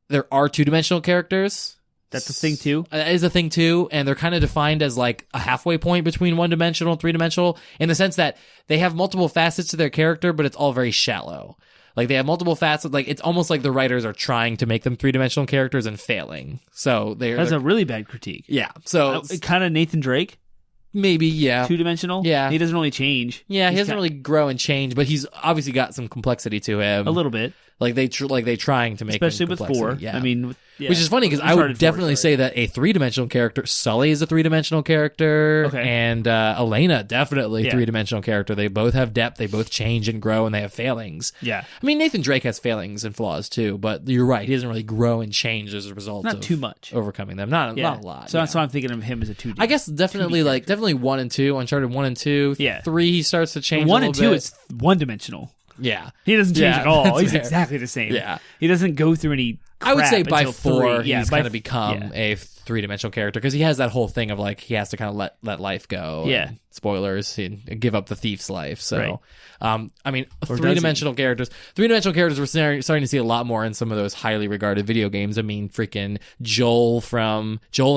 there are two-dimensional characters. That's a thing too. It is a thing too, and they're kind of defined as like a halfway point between one-dimensional and three-dimensional in the sense that they have multiple facets to their character, but it's all very shallow. Like they have multiple facets, like it's almost like the writers are trying to make them three-dimensional characters and failing. So that's a really bad critique. Yeah. So kind of Nathan Drake. Maybe, yeah. Two-dimensional? Yeah. He doesn't really change. Yeah, he doesn't really grow and change, but he's obviously got some complexity to him. A little bit. Like they trying to make especially him with 4. Yeah. I mean, which is funny because I would definitely say that a three-dimensional character, Sully is a three-dimensional character, and Elena definitely three-dimensional character. They both have depth, they both change and grow, and they have failings. Yeah, I mean Nathan Drake has failings and flaws too, but you're right, he doesn't really grow and change as a result. Not of too much overcoming them. Not a lot. So that's why I'm thinking of him as a 2D. I guess definitely 1 and 2, Uncharted 1 and 2. Yeah, 3 he starts to change. 1 a and 2 bit. is one-dimensional. Yeah. He doesn't change at all. He's fair. exactly the same. Yeah. He doesn't go through any crap. I would say by until 4, 3. he's kind of become a three-dimensional character because he has that whole thing of like he has to kind of let life go. Yeah. And spoilers, and give up the thief's life. So, right. I mean, three-dimensional characters. Three-dimensional characters we're starting to see a lot more in some of those highly regarded video games. I mean, freaking Joel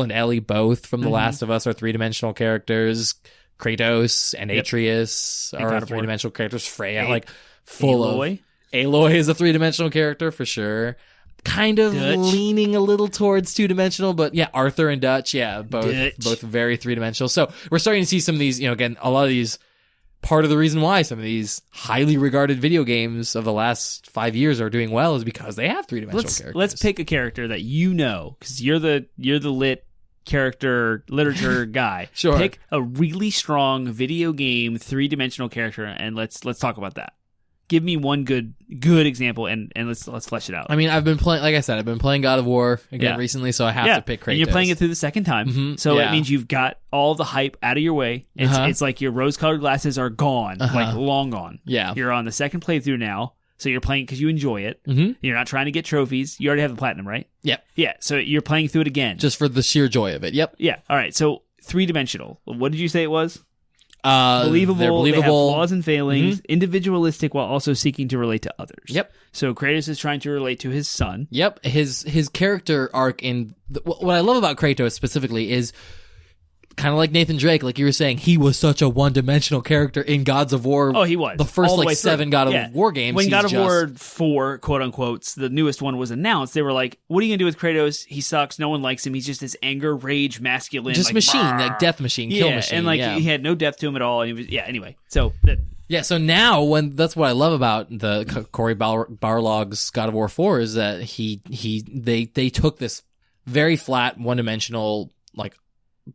and Ellie both from The Last of Us are three-dimensional characters. Kratos and Atreus are three-dimensional characters. Freya, like full of... Aloy is a three-dimensional character for sure. Kind of leaning a little towards two-dimensional, but yeah, Arthur and Dutch, both very three-dimensional. So we're starting to see some of these, again, a lot of these, part of the reason why some of these highly regarded video games of the last 5 years are doing well is because they have three-dimensional characters. Let's pick a character that because you're the lit character literature guy. Sure. Pick a really strong video game three-dimensional character and let's talk about that. Give me one good example and let's flesh it out. I mean, I've been playing God of War again recently, so I have to pick Kratos. And you're playing it through the second time, so it means you've got all the hype out of your way. It's like your rose-colored glasses are gone, like long gone. Yeah, you're on the second playthrough now, so you're playing because you enjoy it. You're not trying to get trophies. You already have the platinum, right? Yep. Yeah, so you're playing through it again just for the sheer joy of it. Yep. Yeah. All right. So three-dimensional. What did you say it was? Believable, they have flaws and failings, individualistic while also seeking to relate to others. Yep. So Kratos is trying to relate to his son. Yep. His character arc what I love about Kratos specifically is kind of like Nathan Drake, like you were saying, he was such a one-dimensional character in Gods of War. Oh, he was. The first all the way 7 God of War games. When God of War 4, quote unquote, the newest one was announced, they were like, what are you going to do with Kratos? He sucks. No one likes him. He's just this anger, rage, masculine. Just like, machine, brrr. like death machine, kill machine. And he had no depth to him at all. And he was, anyway. So... so now that's what I love about the Cory Barlog's God of War 4 is that they took this very flat, one-dimensional, like,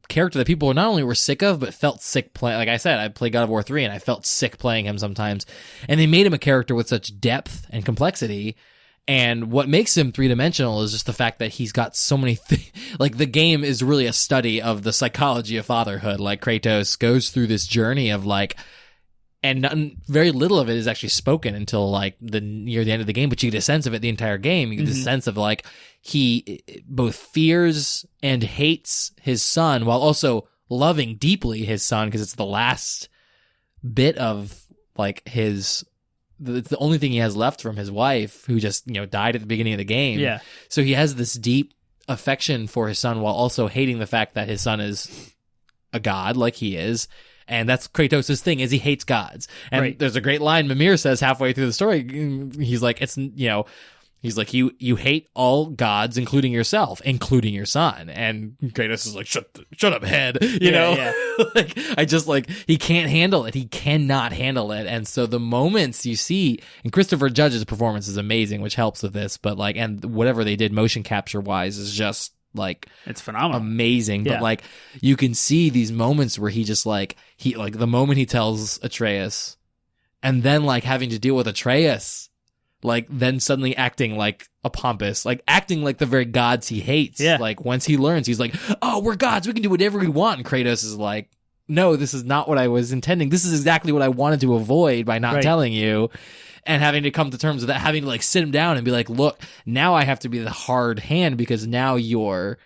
character that people not only were sick of but felt sick playing. Like I said, I played God of War 3 and I felt sick playing him sometimes, and they made him a character with such depth and complexity. And what makes him three-dimensional is just the fact that he's got so many like the game is really a study of the psychology of fatherhood. Like Kratos goes through this journey of like, and very little of it is actually spoken until like near the end of the game, but you get a sense of it the entire game. You get the sense of like he both fears and hates his son while also loving deeply his son because it's the last bit of like it's the only thing he has left from his wife who just died at the beginning of the game. Yeah. So he has this deep affection for his son while also hating the fact that his son is a god like he is. And that's Kratos' thing, is he hates gods. And there's a great line Mimir says halfway through the story. He's like, he's like, you hate all gods, including yourself, including your son. And Kratos is like, shut up, head. You know? Yeah. He can't handle it. He cannot handle it. And so the moments you see, and Christopher Judge's performance is amazing, which helps with this, but like, and whatever they did motion capture wise is just, like, it's phenomenal, amazing. But like, you can see these moments where he just like the moment he tells Atreus, and then like having to deal with Atreus, like then suddenly acting like a pompous, like acting like the very gods he hates. Yeah. Like once he learns, he's like, oh, we're gods, we can do whatever we want. And Kratos is like, no, this is not what I was intending. This is exactly what I wanted to avoid by not telling you. And having to come to terms with that, having to like sit him down and be like, look, now I have to be the hard hand because now you're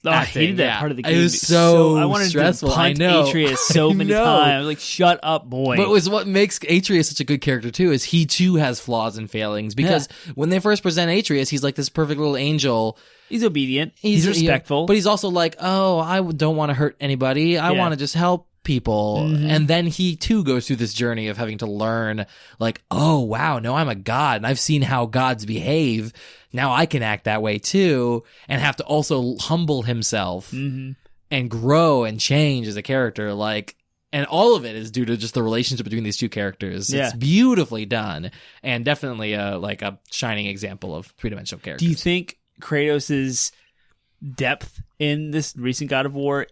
I hated that part of the game. It was so I wanted stressful. to punt Atreus so many times. Like, shut up, boy. But it was what makes Atreus such a good character too, is he too has flaws and failings. Because when they first present Atreus, he's like this perfect little angel. He's obedient. He's respectful. But he's also like, oh, I don't want to hurt anybody. I want to just help people. And then he too goes through this journey of having to learn like, oh wow, no, I'm a god and I've seen how gods behave. Now I can act that way too, and have to also humble himself and grow and change as a character. Like, and all of it is due to just the relationship between these two characters. It's beautifully done, and definitely like a shining example of three-dimensional characters. Do you think Kratos's depth in this recent God of War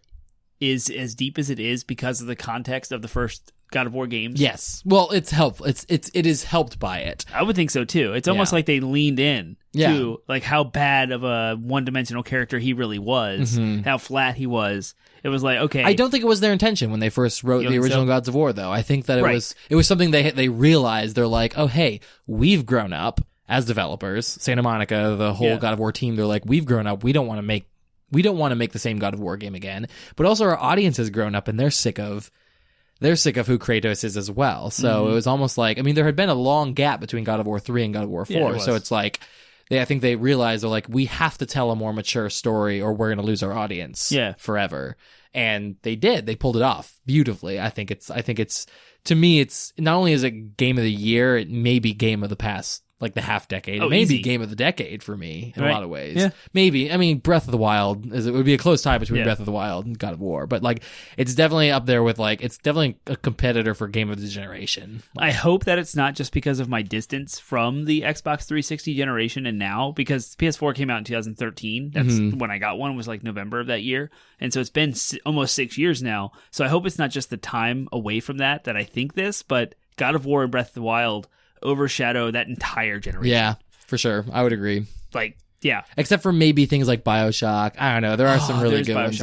is as deep as it is because of the context of the first God of War games? Yes. Well, it's helpful. It is helped by it. I would think so too. It's almost like they leaned in to like how bad of a one-dimensional character he really was, how flat he was. It was like, okay. I don't think it was their intention when they first wrote the original Gods of War, though. I think that it was something they realized. They're like, oh, hey, we've grown up as developers. Santa Monica, the whole God of War team, they're like, we've grown up. We don't want to make the same God of War game again. But also our audience has grown up and they're sick of who Kratos is as well. So it was almost like, I mean, there had been a long gap between God of War 3 and God of War 4. So it's like, I think they realized they're like, we have to tell a more mature story or we're going to lose our audience forever. And they did. They pulled it off beautifully. I think it's, to me, it's not only is it game of the year, it may be game of the past, like the half decade. It may be game of the decade for me in a lot of ways. Yeah. Maybe. I mean, Breath of the Wild it would be a close tie between Breath of the Wild and God of War, but like it's definitely up there with like it's definitely a competitor for game of the generation. I hope that it's not just because of my distance from the Xbox 360 generation and now, because PS4 came out in 2013. That's when I got one, was like November of that year. And so it's been almost 6 years now. So I hope it's not just the time away from that I think this, but God of War and Breath of the Wild overshadow that entire generation. Yeah, for sure. I would agree. Like, yeah. Except for maybe things like BioShock. I don't know. There are some really good ones.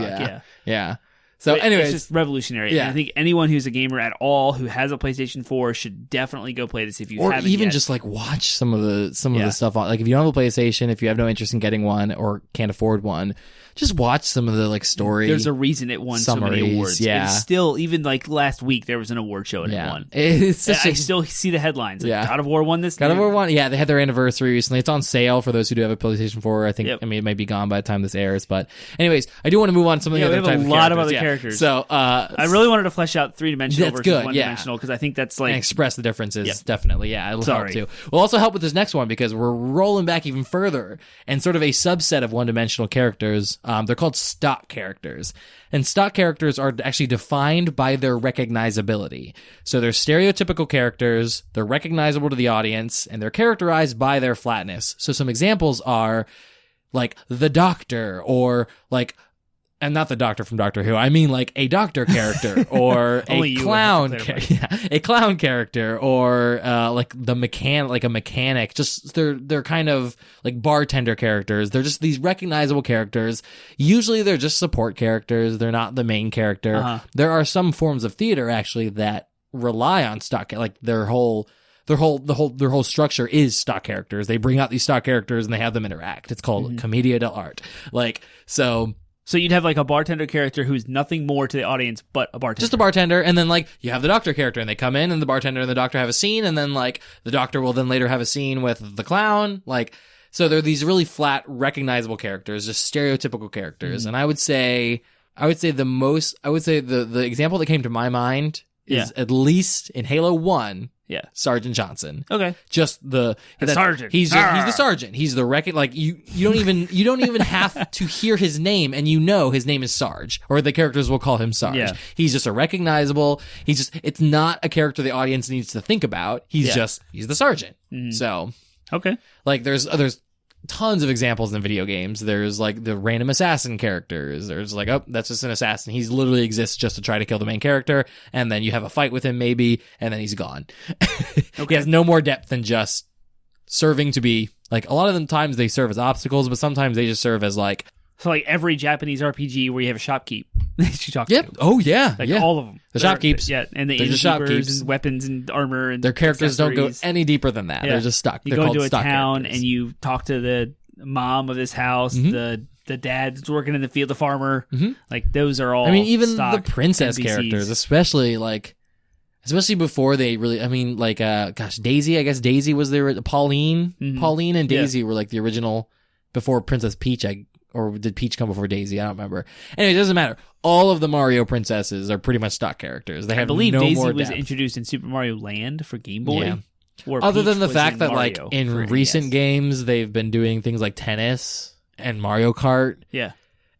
Yeah. So anyways. It's just revolutionary. Yeah. And I think anyone who's a gamer at all who has a PlayStation 4 should definitely go play this if you haven't even yet. just like watch some of the stuff on, like if you don't have a PlayStation, if you have no interest in getting one or can't afford one, just watch some of the like story. There's a reason it won summaries, so many awards. Yeah. It's still, even like last week, there was an award show and it won. I still see the headlines. Like, God of War won this. God of War won. Yeah, they had their anniversary recently. It's on sale for those who do have a PlayStation 4. I think. I mean, it might be gone by the time this airs. But anyways, I do want to move on to some of the other types of characters. We have a lot of other characters. So I really wanted to flesh out three-dimensional versus one-dimensional because I think that's like... And express the differences, definitely. Yeah, it'll help too. We'll also help with this next one because we're rolling back even further and sort of a subset of one-dimensional characters. They're called stock characters. And stock characters are actually defined by their recognizability. So they're stereotypical characters, they're recognizable to the audience, and they're characterized by their flatness. So some examples are like the Doctor, or like... And not the Doctor from Doctor Who. I mean, like a doctor character, or a clown, a clown character, or like a mechanic. Just they're kind of like bartender characters. They're just these recognizable characters. Usually, they're just support characters. They're not the main character. There are some forms of theater actually that rely on stock, like their whole structure is stock characters. They bring out these stock characters and they have them interact. It's called commedia dell'arte. Like so. So you'd have like a bartender character who's nothing more to the audience but a bartender. Just a bartender, and then like you have the doctor character, and they come in, and the bartender and the doctor have a scene, and then like the doctor will then later have a scene with the clown. Like, so they're these really flat, recognizable characters, just stereotypical characters. And I would say the example that came to my mind is at least in Halo 1. Yeah, Sergeant Johnson. Okay, just the sergeant. He's the sergeant. He's the like you don't even have to hear his name, and you know his name is Sarge, or the characters will call him Sarge. Yeah. He's just a recognizable. It's not a character the audience needs to think about. He's the sergeant. So okay, like there's tons of examples in video games. There's like the random assassin characters. There's like, oh, that's just an assassin. He's literally exists just to try to kill the main character, and then you have a fight with him maybe, and then he's gone. He has no more depth than just serving to be like a lot of the times they serve as obstacles, but sometimes they just serve as like So like every Japanese RPG where you have a shopkeep that you talk to. Oh yeah. Like all of them. The shopkeepers. Yeah, and the They're just innkeepers shopkeepers. and weapons and armor and Their characters don't go accessories. any deeper than that. Yeah. They're just stuck. You They're go called into a stock town characters. and you talk to the mom of this house, the dad's working in the field, the farmer. Like those are all I mean, even stock the princess NPCs. characters, especially before they really, I mean, like, Daisy, I guess Daisy was their, Pauline and Daisy were like the original before Princess Peach, or did Peach come before Daisy? I don't remember. Anyway, it doesn't matter. All of the Mario princesses are pretty much stock characters. They have I believe no Daisy more was depth. introduced in Super Mario Land for Game Boy. Yeah. Or Other Peach than the was fact in that, like, Mario in for recent NES. games, they've been doing things like tennis and Mario Kart. Yeah.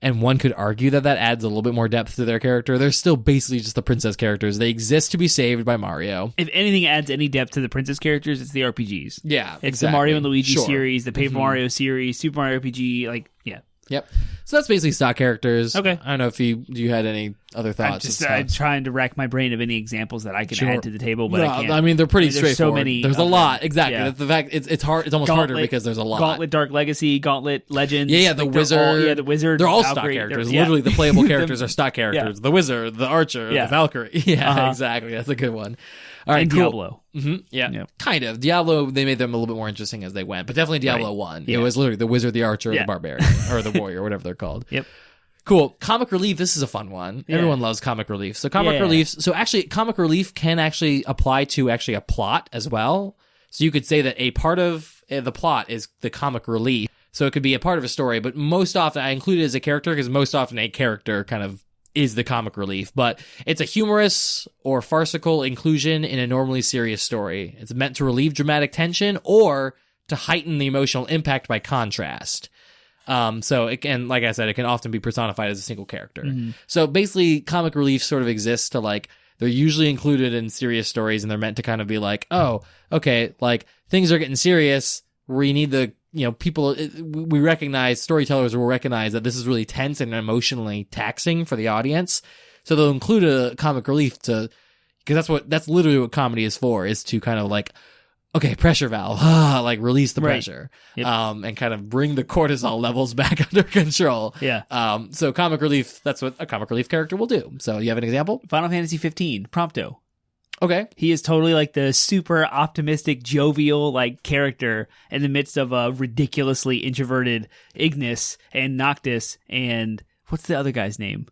And one could argue that adds a little bit more depth to their character. They're still basically just the princess characters. They exist to be saved by Mario. If anything adds any depth to the princess characters, it's the RPGs. Yeah, It's the Mario and Luigi Sure. series, the Paper Mario series, Super Mario RPG, like, yeah. Yep. So that's basically stock characters. Okay. I don't know if you had any other thoughts. I'm trying to rack my brain of any examples that I can Sure. add to the table, but No, I can't. I mean, they're pretty There's so straightforward. many There's a of lot. them. Exactly. Yeah. That's the fact. It's hard. It's almost harder because there's a lot. Gauntlet Dark Legacy, Gauntlet Legends. Yeah, the like, they're wizard. all, the wizard. They're all Valkyrie, stock characters. they're- yeah. Literally, the playable characters are stock characters. The wizard, the archer, Yeah. the Valkyrie. Yeah, Uh-huh. exactly. That's a good one. All right, And cool. Diablo. Yeah, Yeah. kind of. Diablo, they made them a little bit more interesting as they went, but definitely Diablo Right. 1. Yeah. It was literally the wizard, the archer, Yeah. the barbarian, or the warrior, whatever they're called. Yep. Cool. Comic relief. This is a fun one. Yeah. Everyone loves comic relief. So comic Yeah. relief. So actually, comic relief can actually apply to actually a plot as well. So you could say that a part of the plot is the comic relief. So it could be a part of a story, but most often I include it as a character because most often a character kind of is the comic relief. But it's a humorous or farcical inclusion in a normally serious story. It's meant to relieve dramatic tension or to heighten the emotional impact by contrast. So it can, like I said, it can often be personified as a single character. So basically, comic relief sort of exists to like, they're usually included in serious stories and they're meant to kind of be like, oh, okay, like things are getting serious. We need the, people, we recognize, storytellers will recognize that this is really tense and emotionally taxing for the audience. So they'll include a comic relief because that's literally what comedy is for, is to kind of like, okay, pressure valve, like release the Right. pressure, Yep. and kind of bring the cortisol levels back under control. Yeah. So comic relief, that's what a comic relief character will do. So you have an example? Final Fantasy 15, Prompto. Okay. He is totally like the super optimistic, jovial like character in the midst of a ridiculously introverted Ignis and Noctis and what's the other guy's name?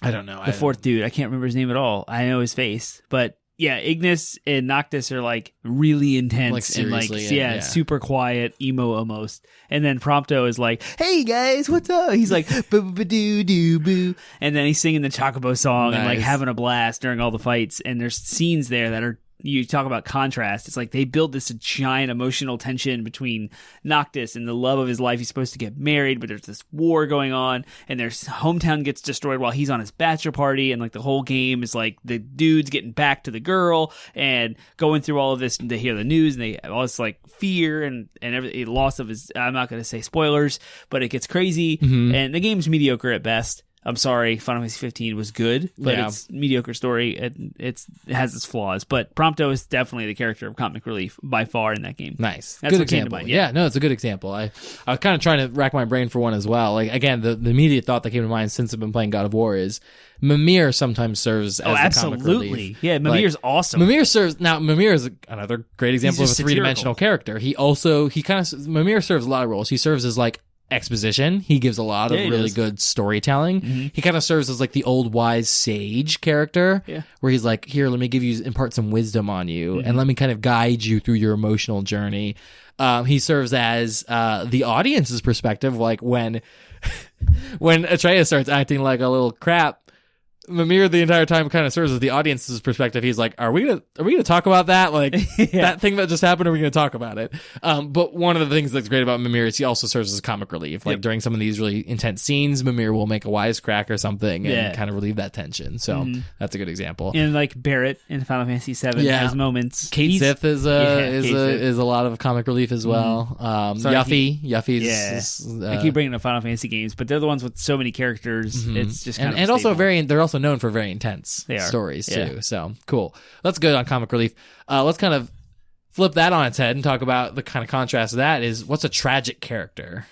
I don't know. The fourth dude. I can't remember his name at all. I know his face, but yeah, Ignis and Noctis are like really intense Like, and like seriously, yeah. super quiet, emo almost. And then Prompto is like, "Hey guys, what's up?" He's like, "Boo boo doo doo boo," and then he's singing the Chocobo song and like Nice. having a blast during all the fights. And there's scenes there that are. You talk about contrast. It's like they build this giant emotional tension between Noctis and the love of his life. He's supposed to get married, but there's this war going on, and their hometown gets destroyed while he's on his bachelor party, and like the whole game is like the dude's getting back to the girl and going through all of this, and they hear the news, and they all this like fear and every loss of his. I'm not going to say spoilers, but it gets crazy, and the game's mediocre at best. I'm sorry, Final Fantasy 15 was good, but Yeah. it's a mediocre story. It has its flaws, but Prompto is definitely the character of comic relief by far in that game. Nice. That's Good what came to example. mind, Yeah, no, it's a good example. I was kind of trying to rack my brain for one as well. Like, again, the immediate thought that came to mind since I've been playing God of War is Mimir sommes serves as the comic absolutely. relief. Yeah, Mimir's awesome. Mimir is another great example of a just three-dimensional character. Mimir serves a lot of roles. He serves as like exposition. He gives a lot of Yeah, he really does. good storytelling. He kind of serves as like the old wise sage character, Yeah. where he's like, here, let me impart some wisdom on you, and let me kind of guide you through your emotional journey. He serves as the audience's perspective, like when Atreus starts acting like a little crap. Mimir the entire time kind of serves as the audience's perspective. He's like, are we gonna talk about that? Like that thing that just happened, are we gonna talk about it? But one of the things that's great about Mimir is he also serves as comic relief. Like during some of these really intense scenes, Mimir will make a wisecrack or something and kind of relieve that tension. So that's a yuffie And like Barrett in Final Fantasy VII has moments. Kate Sith Kate Sith. is a lot of comic relief as well. Sorry, Yuffie's I keep bringing up Final Fantasy games, but they're the ones with so many characters. It's just kind of and also staple. they're also known for very intense They are. stories Yeah. too. So cool. That's good on comic relief. Let's kind of flip that on its head and talk about the kind of contrast of that is what's a tragic character?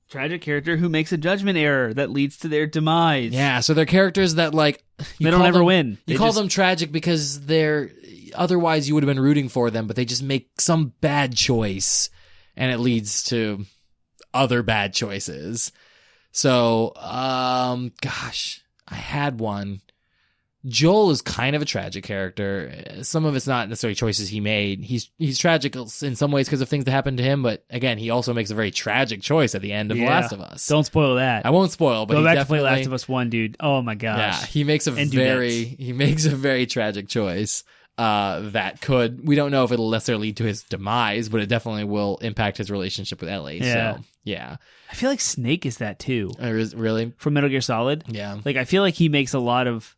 Tragic character who makes a judgment error that leads to their demise. Yeah, so they're characters that like they don't ever win. You call them tragic because they're otherwise you would have been rooting for them, but they just make some bad choice and it leads to other bad choices. So, gosh, I had one. Joel is kind of a tragic character. Some of it's not necessarily choices he made. He's tragic in some ways because of things that happened to him, but again, he also makes a very tragic choice at the end of The Last of Us. Don't spoil that. I won't spoil, but go back to play Last of Us 1, dude. Oh my gosh. Yeah, he makes a very tragic choice. We don't know if it'll necessarily lead to his demise, but it definitely will impact his relationship with Ellie. Yeah. So, yeah. I feel like Snake is that too. Really? From Metal Gear Solid? Yeah. Like, I feel like he makes a lot of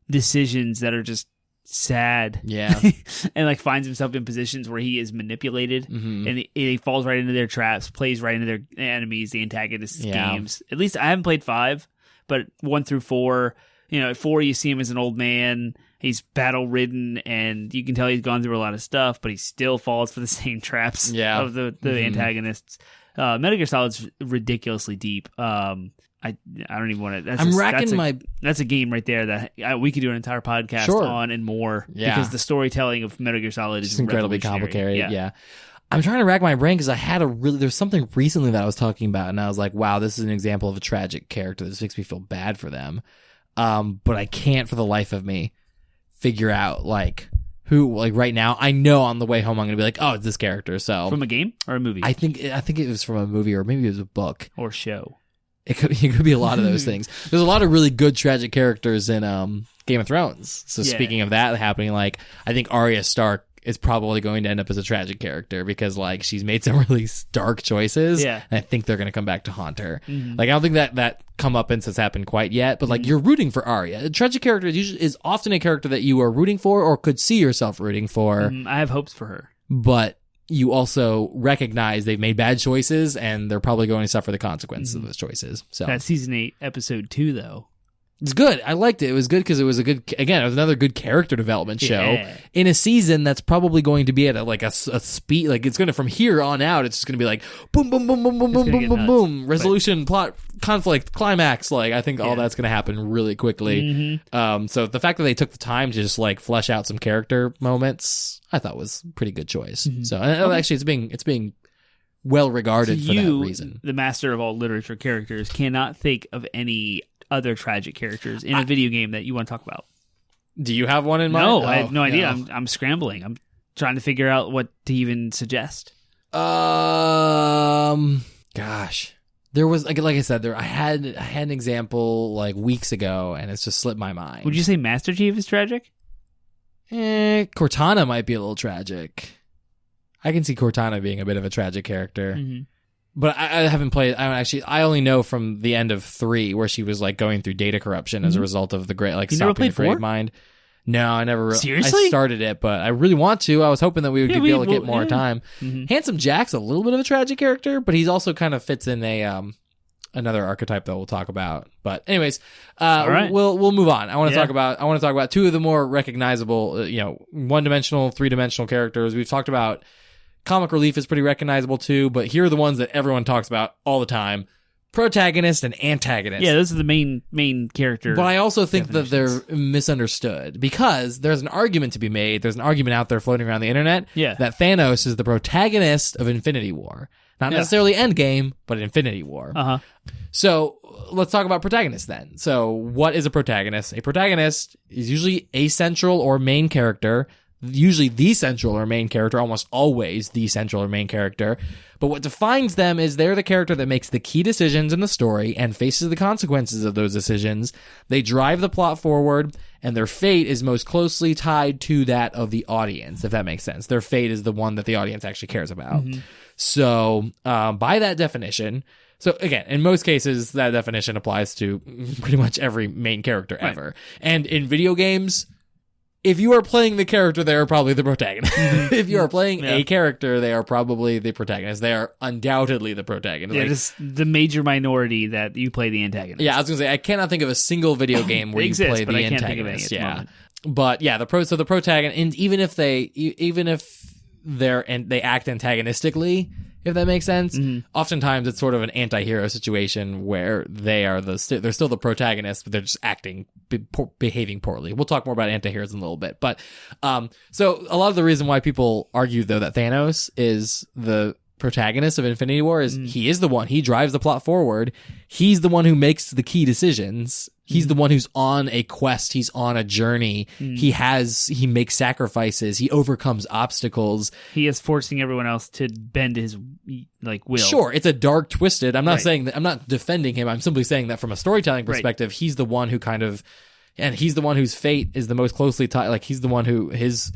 decisions that are just sad. Yeah. And like finds himself in positions where he is manipulated and he falls right into their traps, plays right into their enemies, the antagonists' games. At least I haven't played 5, but 1 through 4, at 4 you see him as an old man. He's battle ridden and you can tell he's gone through a lot of stuff, but he still falls for the same traps of the antagonists. Metal Gear Solid's ridiculously deep. I don't even want to. That's a game right there that we could do an entire podcast on and more. Yeah. Because the storytelling of Metal Gear Solid is incredibly complicated. Yeah. I'm trying to rack my brain because I had there's something recently that I was talking about and I was like, wow, this is an example of a tragic character. This makes me feel bad for them. But I can't for the life of me figure out like who, like right now. I know on the way home I'm gonna be like, oh, it's this character. So from a game or a movie? I think it was from a movie or maybe it was a book or show. It could be a lot of those things. There's a lot of really good tragic characters in Game of Thrones. So speaking of that happening, like I think Arya Stark is probably going to end up as a tragic character because like she's made some really dark choices. Yeah. And I think they're going to come back to haunt her. Like I don't think that comeuppance has happened quite yet, but like you're rooting for Arya. A tragic character is often a character that you are rooting for or could see yourself rooting for. I have hopes for her. But you also recognize they've made bad choices and they're probably going to suffer the consequences of those choices. So that season 8, episode 2, though. It's good. I liked it. It was good because it was it was another good character development show in a season that's probably going to be at a speed. Like it's going to, from here on out, it's just going to be like boom, boom, boom, boom, boom, boom, boom, boom, boom. Resolution, plot, conflict, climax. Like I think all that's going to happen really quickly. So the fact that they took the time to just like flesh out some character moments, I thought was a pretty good choice. So actually it's being well regarded for that reason. The master of all literature characters, cannot think of any other tragic characters in a video game that you want to talk about. Do you have one in mind? No, I have no idea. I'm scrambling. I'm trying to figure out what to even suggest. Gosh, there was like I said, I had an example like weeks ago, and it's just slipped my mind. Would you say Master Chief is tragic? Cortana might be a little tragic. I can see Cortana being a bit of a tragic character. But I haven't played. I only know from the end of 3 where she was like going through data corruption as a result of the great stopping the Great Mind. No, I never. Seriously? I started it, but I really want to. I was hoping that we would be able to get more time. Handsome Jack's a little bit of a tragic character, but he's also kind of fits in another archetype that we'll talk about. But anyways, all right. we'll move on. I want to talk about 2 of the more recognizable, 1-dimensional, 3-dimensional characters. We've talked about. Comic relief is pretty recognizable too, but here are the ones that everyone talks about all the time. Protagonist and antagonist. Yeah, those are the main character. But I also think that they're misunderstood because there's an argument to be made. There's an argument out there floating around the internet that Thanos is the protagonist of Infinity War. Not necessarily Endgame, but Infinity War. So let's talk about protagonists then. So what is a protagonist? A protagonist is usually a central or main character, usually the central or main character, almost always the central or main character. But what defines them is they're the character that makes the key decisions in the story and faces the consequences of those decisions. They drive the plot forward, and their fate is most closely tied to that of the audience, if that makes sense. Their fate is the one that the audience actually cares about. So by that definition... So again, in most cases, that definition applies to pretty much every main character ever. And in video games... If you are playing the character, they are probably the protagonist. If you are playing a character, they are probably the protagonist. They are undoubtedly the protagonist. Yeah, just the major minority that you play the antagonist. Yeah, I was going to say, I cannot think of a single video game where you play the antagonist. But yeah, the protagonist, and even if they act antagonistically, if that makes sense. Oftentimes it's sort of an anti-hero situation where they're still the protagonist, but they're just behaving poorly. We'll talk more about anti-heroes in a little bit. But so a lot of the reason why people argue, though, that Thanos is the protagonist of Infinity War is he is the one, he drives the plot forward. He's the one who makes the key decisions. He's the one who's on a quest. He's on a journey. He makes sacrifices. He overcomes obstacles. He is forcing everyone else to bend his will. Sure, it's a dark, twisted. I'm not saying that. I'm not defending him. I'm simply saying that from a storytelling perspective, he's the one who and he's the one whose fate is the most closely tied. Like he's the one who his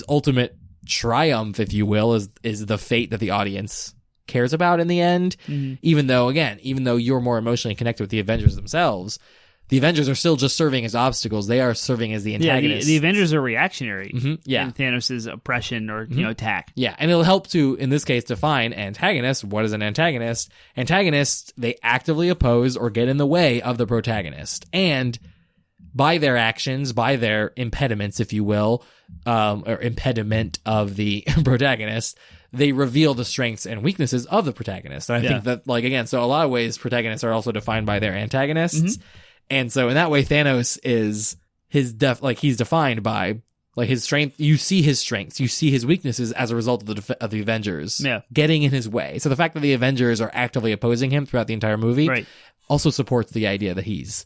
ultimate triumph, if you will, is the fate that the audience cares about in the end. Even though you're more emotionally connected with the Avengers themselves. The Avengers are still just serving as obstacles. They are serving as the antagonists. Yeah, the Avengers are reactionary. Yeah. In Thanos' oppression or attack. Yeah, and it'll help to, in this case, define antagonist. What is an antagonist? Antagonists, they actively oppose or get in the way of the protagonist. And by their actions, by their impediments, if you will, or impediment of the protagonist, they reveal the strengths and weaknesses of the protagonist. And I think that, again, so a lot of ways protagonists are also defined by their antagonists. And so in that way, Thanos is he's defined by his strength. You see his strengths, you see his weaknesses as a result of the Avengers getting in his way. So the fact that the Avengers are actively opposing him throughout the entire movie also supports the idea that he's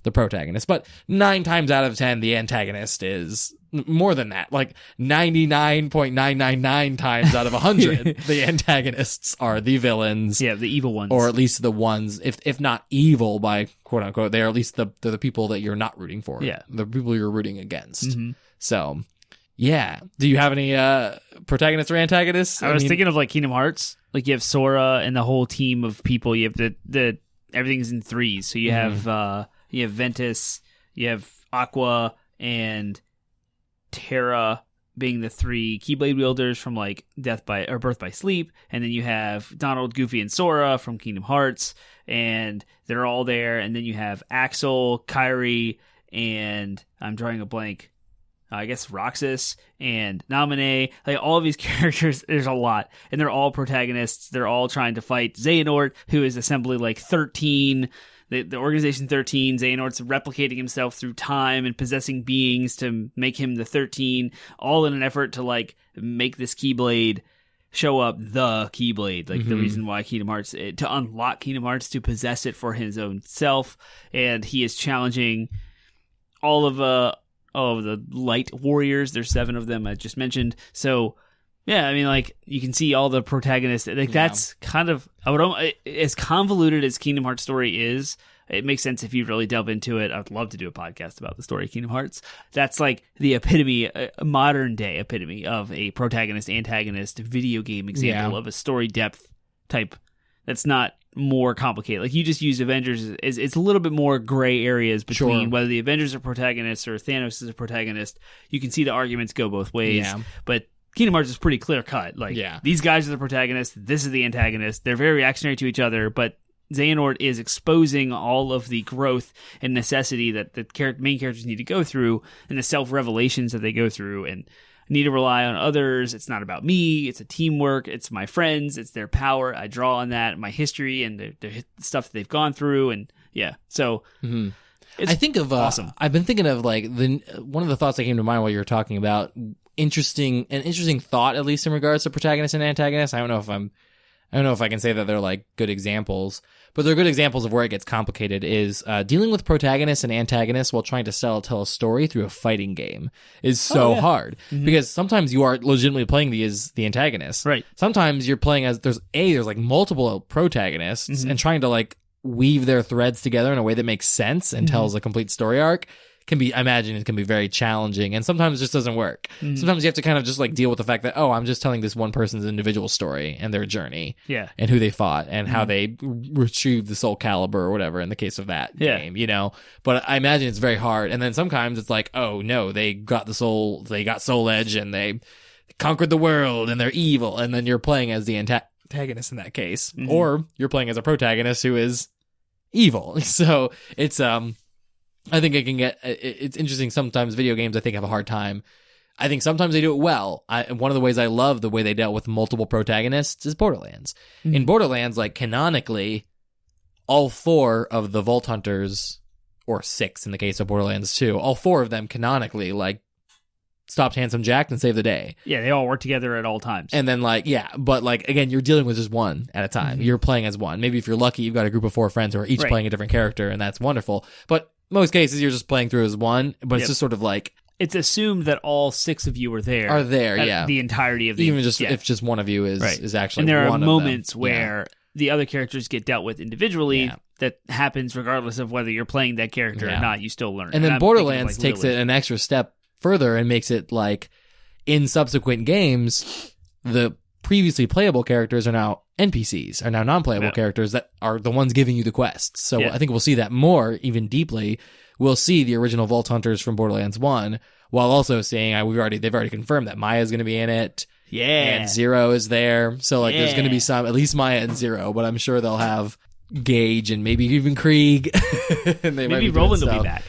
the protagonist. But 9 times out of 10, the antagonist is more than that. 99.999 times out of 100, the antagonists are the villains. Yeah, the evil ones. Or at least the ones, if not evil by quote unquote, they're at least they're the people that you're not rooting for. Yeah. The people you're rooting against. So, yeah. Do you have any protagonists or antagonists? I was thinking of Kingdom Hearts. You have Sora and the whole team of people. You have the everything's in threes. So you have Ventus, you have Aqua, and Terra being the 3 Keyblade wielders from Birth by Sleep, and then you have Donald, Goofy, and Sora from Kingdom Hearts, and they're all there. And then you have Axel, Kairi, and I'm drawing a blank. I guess Roxas and Naminé, all of these characters, there's a lot, and they're all protagonists. They're all trying to fight Xehanort, who is assembly 13. The Organization 13, Xehanort's replicating himself through time and possessing beings to make him the 13, all in an effort to make this Keyblade show up the Keyblade, the reason why Kingdom Hearts, to unlock Kingdom Hearts, to possess it for his own self. And he is challenging all of the light warriors. There's 7 of them I just mentioned. So yeah, you can see all the protagonists. That's kind of, as convoluted as Kingdom Hearts story is, it makes sense if you really delve into it. I'd love to do a podcast about the story of Kingdom Hearts. That's the epitome, a modern day epitome of a protagonist-antagonist video game example of a story depth type that's not more complicated. You just use Avengers. It's a little bit more gray areas between whether the Avengers are protagonists or Thanos is a protagonist. You can see the arguments go both ways. Yeah. But Kingdom Hearts is pretty clear cut. These guys are the protagonists, this is the antagonist. They're very reactionary to each other, but Xehanort is exposing all of the growth and necessity that the main characters need to go through, and the self-revelations that they go through, and need to rely on others. It's not about me, it's a teamwork, it's my friends, it's their power. I draw on that, my history, and the stuff that they've gone through, and so... I think of awesome. I've been thinking of one of the thoughts that came to mind while you were talking about an interesting thought, at least in regards to protagonist and antagonist. I don't know if I can say that they're good examples, but they're good examples of where it gets complicated. Is dealing with protagonists and antagonists while trying to tell a story through a fighting game is so hard, because sometimes you are legitimately playing the antagonist. Right. Sometimes you're playing as there's multiple protagonists and trying to weave their threads together in a way that makes sense and tells a complete story arc. I imagine it can be very challenging, and sometimes it just doesn't work. Sometimes you have to kind of just deal with the fact that, I'm just telling this one person's individual story and their journey, and who they fought and how they retrieved the Soul Calibur or whatever in the case of that game, But I imagine it's very hard. And then sometimes it's oh no, they got Soul Edge and they conquered the world and they're evil, and then you're playing as the antagonist in that case, or you're playing as a protagonist who is evil. So it's I think it's interesting. Sometimes video games, I think, have a hard time I think sometimes they do it well. One of the ways I love the way they dealt with multiple protagonists is Borderlands. Mm-hmm. In Borderlands, like canonically, all 4 of the Vault Hunters, or 6 in the case of Borderlands 2, all 4 of them canonically, like, stopped Handsome Jack and saved the day. Yeah, they all work together at all times. And then, like, yeah, but, like, again, you're dealing with just one at a time. You're playing as one. Maybe if you're lucky, you've got a group of 4 friends who are each playing a different character, and that's wonderful. But most cases, you're just playing through as one, but it's just sort of like... It's assumed that all 6 of you are there. Yeah. The entirety of the... Even just if just one of you is actually and there one are moments of them. where the other characters get dealt with individually. That happens regardless of whether you're playing that character or not. You still learn. And then Borderlands takes it an extra step further and makes it like, in subsequent games, the previously playable characters are now NPCs, are now non-playable characters that are the ones giving you the quests. So I think we'll see that more, even deeply. We'll see the original Vault Hunters from Borderlands 1, while also seeing, they've already confirmed that Maya's going to be in it. Yeah. And Zero is there. So, like, there's going to be some, at least Maya and Zero, but I'm sure they'll have Gage and maybe even Krieg. And maybe Roland will be back.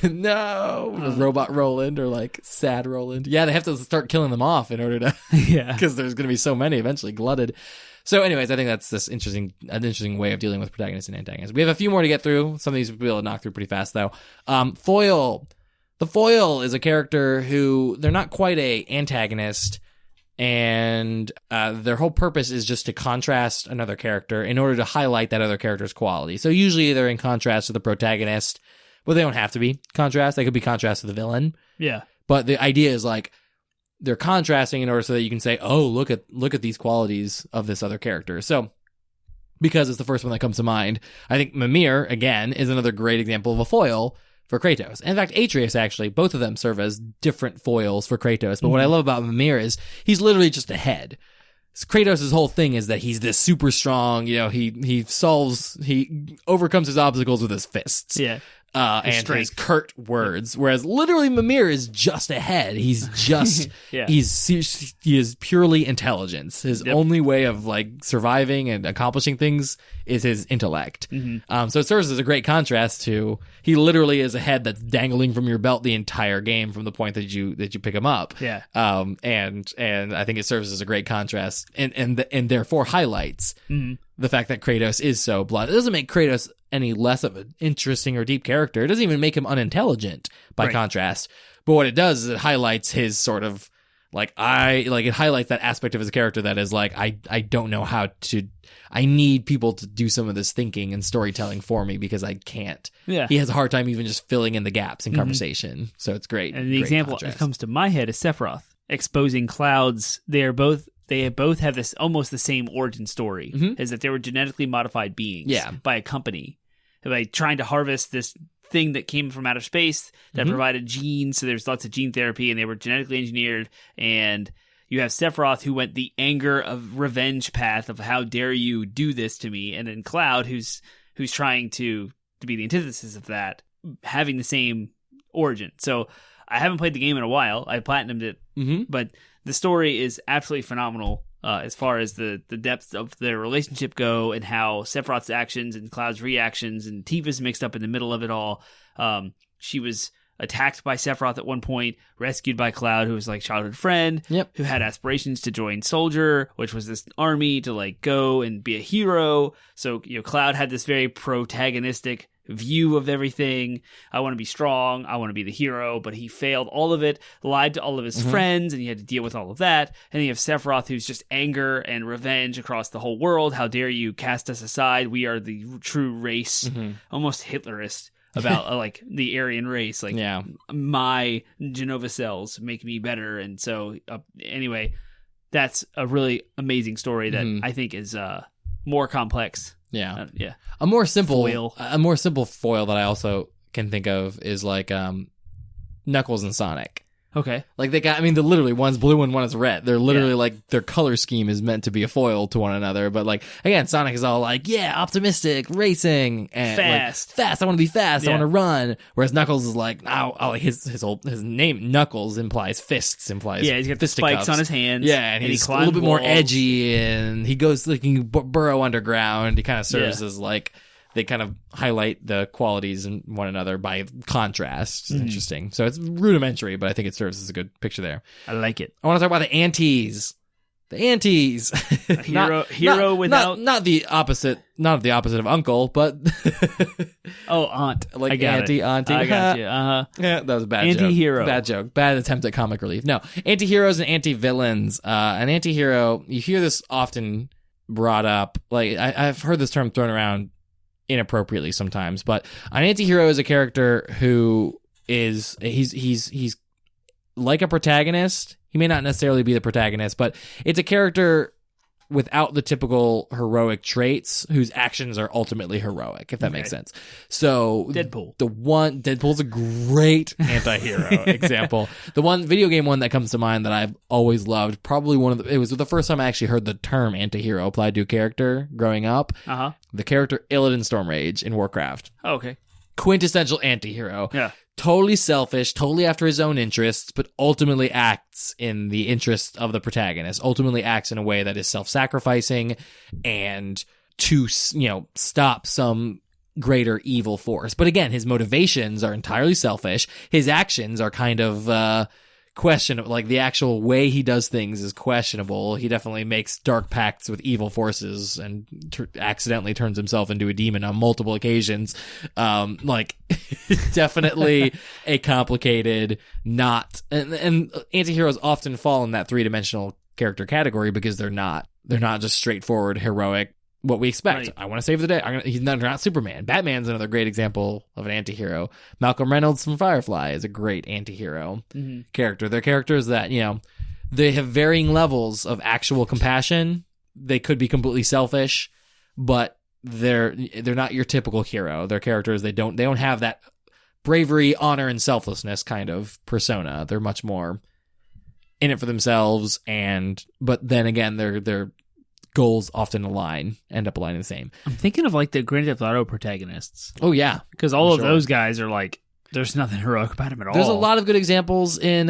No, Robot Roland or like Sad Roland. Yeah, they have to start killing them off in order to, because there's going to be so many eventually glutted. So, anyways, I think that's an interesting way of dealing with protagonists and antagonists. We have a few more to get through. Some of these we'll be able to knock through pretty fast, though. Foil. The Foil is a character who they're not quite a antagonist, and their whole purpose is just to contrast another character in order to highlight that other character's quality. So usually they're in contrast to the protagonist, but they don't have to be contrast. They could be contrast to the villain. Yeah. But the idea is like they're contrasting in order so that you can say, oh, look at these qualities of this other character. So because it's the first one that comes to mind, I think Mimir, again, is another great example of a foil for Kratos. In fact, Atreus, actually, both of them serve as different foils for Kratos. But what I love about Mimir is he's literally just a head. Kratos' whole thing is that he's this super strong, he overcomes his obstacles with his fists. Yeah. And strength. his curt words, whereas literally Mimir is just a head. He's just he is purely intelligence. His only way of like surviving and accomplishing things is his intellect. So it serves as a great contrast to he literally is a head that's dangling from your belt the entire game from the point that you pick him up. Yeah. And I think it serves as a great contrast and therefore highlights the fact that Kratos is so blunt. It doesn't make Kratos any less of an interesting or deep character. It doesn't even make him unintelligent by contrast. But what it does is it highlights his sort of it highlights that aspect of his character that is like, I don't know how to, I need people to do some of this thinking and storytelling for me because I can't. Yeah. He has a hard time even just filling in the gaps in conversation. So it's great. And the example that comes to my head is Sephiroth exposing Cloud's. They both have this almost the same origin story, is that they were genetically modified beings by a company by trying to harvest this thing that came from outer space that provided genes. So there's lots of gene therapy, and they were genetically engineered. And you have Sephiroth, who went the anger of revenge path of how dare you do this to me, and then Cloud, who's trying to be the antithesis of that, having the same origin. So I haven't played the game in a while. I platinumed it, but the story is absolutely phenomenal as far as the depths of their relationship go, and how Sephiroth's actions and Cloud's reactions, and Tifa's mixed up in the middle of it all. She was attacked by Sephiroth at one point, rescued by Cloud, who was like childhood friend, who had aspirations to join Soldier, which was this army to like go and be a hero. So, Cloud had this very protagonistic view of everything. I want to be strong. I want to be the hero, but he failed all of it, lied to all of his friends, and he had to deal with all of that. And you have Sephiroth, who's just anger and revenge across the whole world. How dare you cast us aside? We are the true race. Almost Hitlerist about like the Aryan race. Like, my Genova cells make me better. And so anyway, that's a really amazing story that I think is more complex. A more simple foil that I also can think of is like Knuckles and Sonic. Okay. Like literally one's blue and one is red. They're literally like their color scheme is meant to be a foil to one another. But like, again, Sonic is all like, optimistic, racing, and fast. Like, fast. I want to be fast. I want to run. Whereas Knuckles is like, his name Knuckles implies fists, implies he's got the spikes on his hands. Yeah, and he's a little bit more edgy, and he goes like he can burrow underground. He kind of serves as like they kind of highlight the qualities in one another by contrast. It's interesting. So it's rudimentary, but I think it serves as a good picture there. I like it. I want to talk about the antis. The antis. Not the opposite of uncle, but aunt. Like I got auntie. I got you. Uh-huh. Yeah, that was a bad Anti-hero. joke. Bad joke. Bad attempt at comic relief. No, anti-heroes and anti-villains. An anti-hero, you hear this often brought up. Like I've heard this term thrown around inappropriately sometimes, but an anti-hero is a character who is he's like a protagonist. He may not necessarily be the protagonist, but it's a character without the typical heroic traits whose actions are ultimately heroic, if that makes sense. So Deadpool's a great anti-hero example. The one video game one that comes to mind that I've always loved, probably it was the first time I actually heard the term anti-hero applied to a character growing up. The character Illidan Stormrage in Warcraft. Oh, okay. Quintessential anti-hero. Yeah. Totally selfish, totally after his own interests, but ultimately acts in the interest of the protagonist, ultimately acts in a way that is self-sacrificing and to, stop some greater evil force. But again, his motivations are entirely selfish. His actions are kind of questionable. Like, the actual way he does things is questionable. He definitely makes dark pacts with evil forces and accidentally turns himself into a demon on multiple occasions. Definitely a complicated, and anti-heroes often fall in that three-dimensional character category because they're not just straightforward heroic, what we expect. Right. I want to save the day. He's not Superman. Batman's another great example of an anti-hero. Malcolm Reynolds from Firefly is a great anti-hero character. They're characters that, they have varying levels of actual compassion. They could be completely selfish, but they're not your typical hero. They're characters, they don't have that bravery, honor, and selflessness kind of persona. They're much more in it for themselves, but then again, their goals often end up aligning the same. I'm thinking of like the Grand Theft Auto protagonists. Oh yeah, because all of those guys are like, there's nothing heroic about them at all. There's a lot of good examples in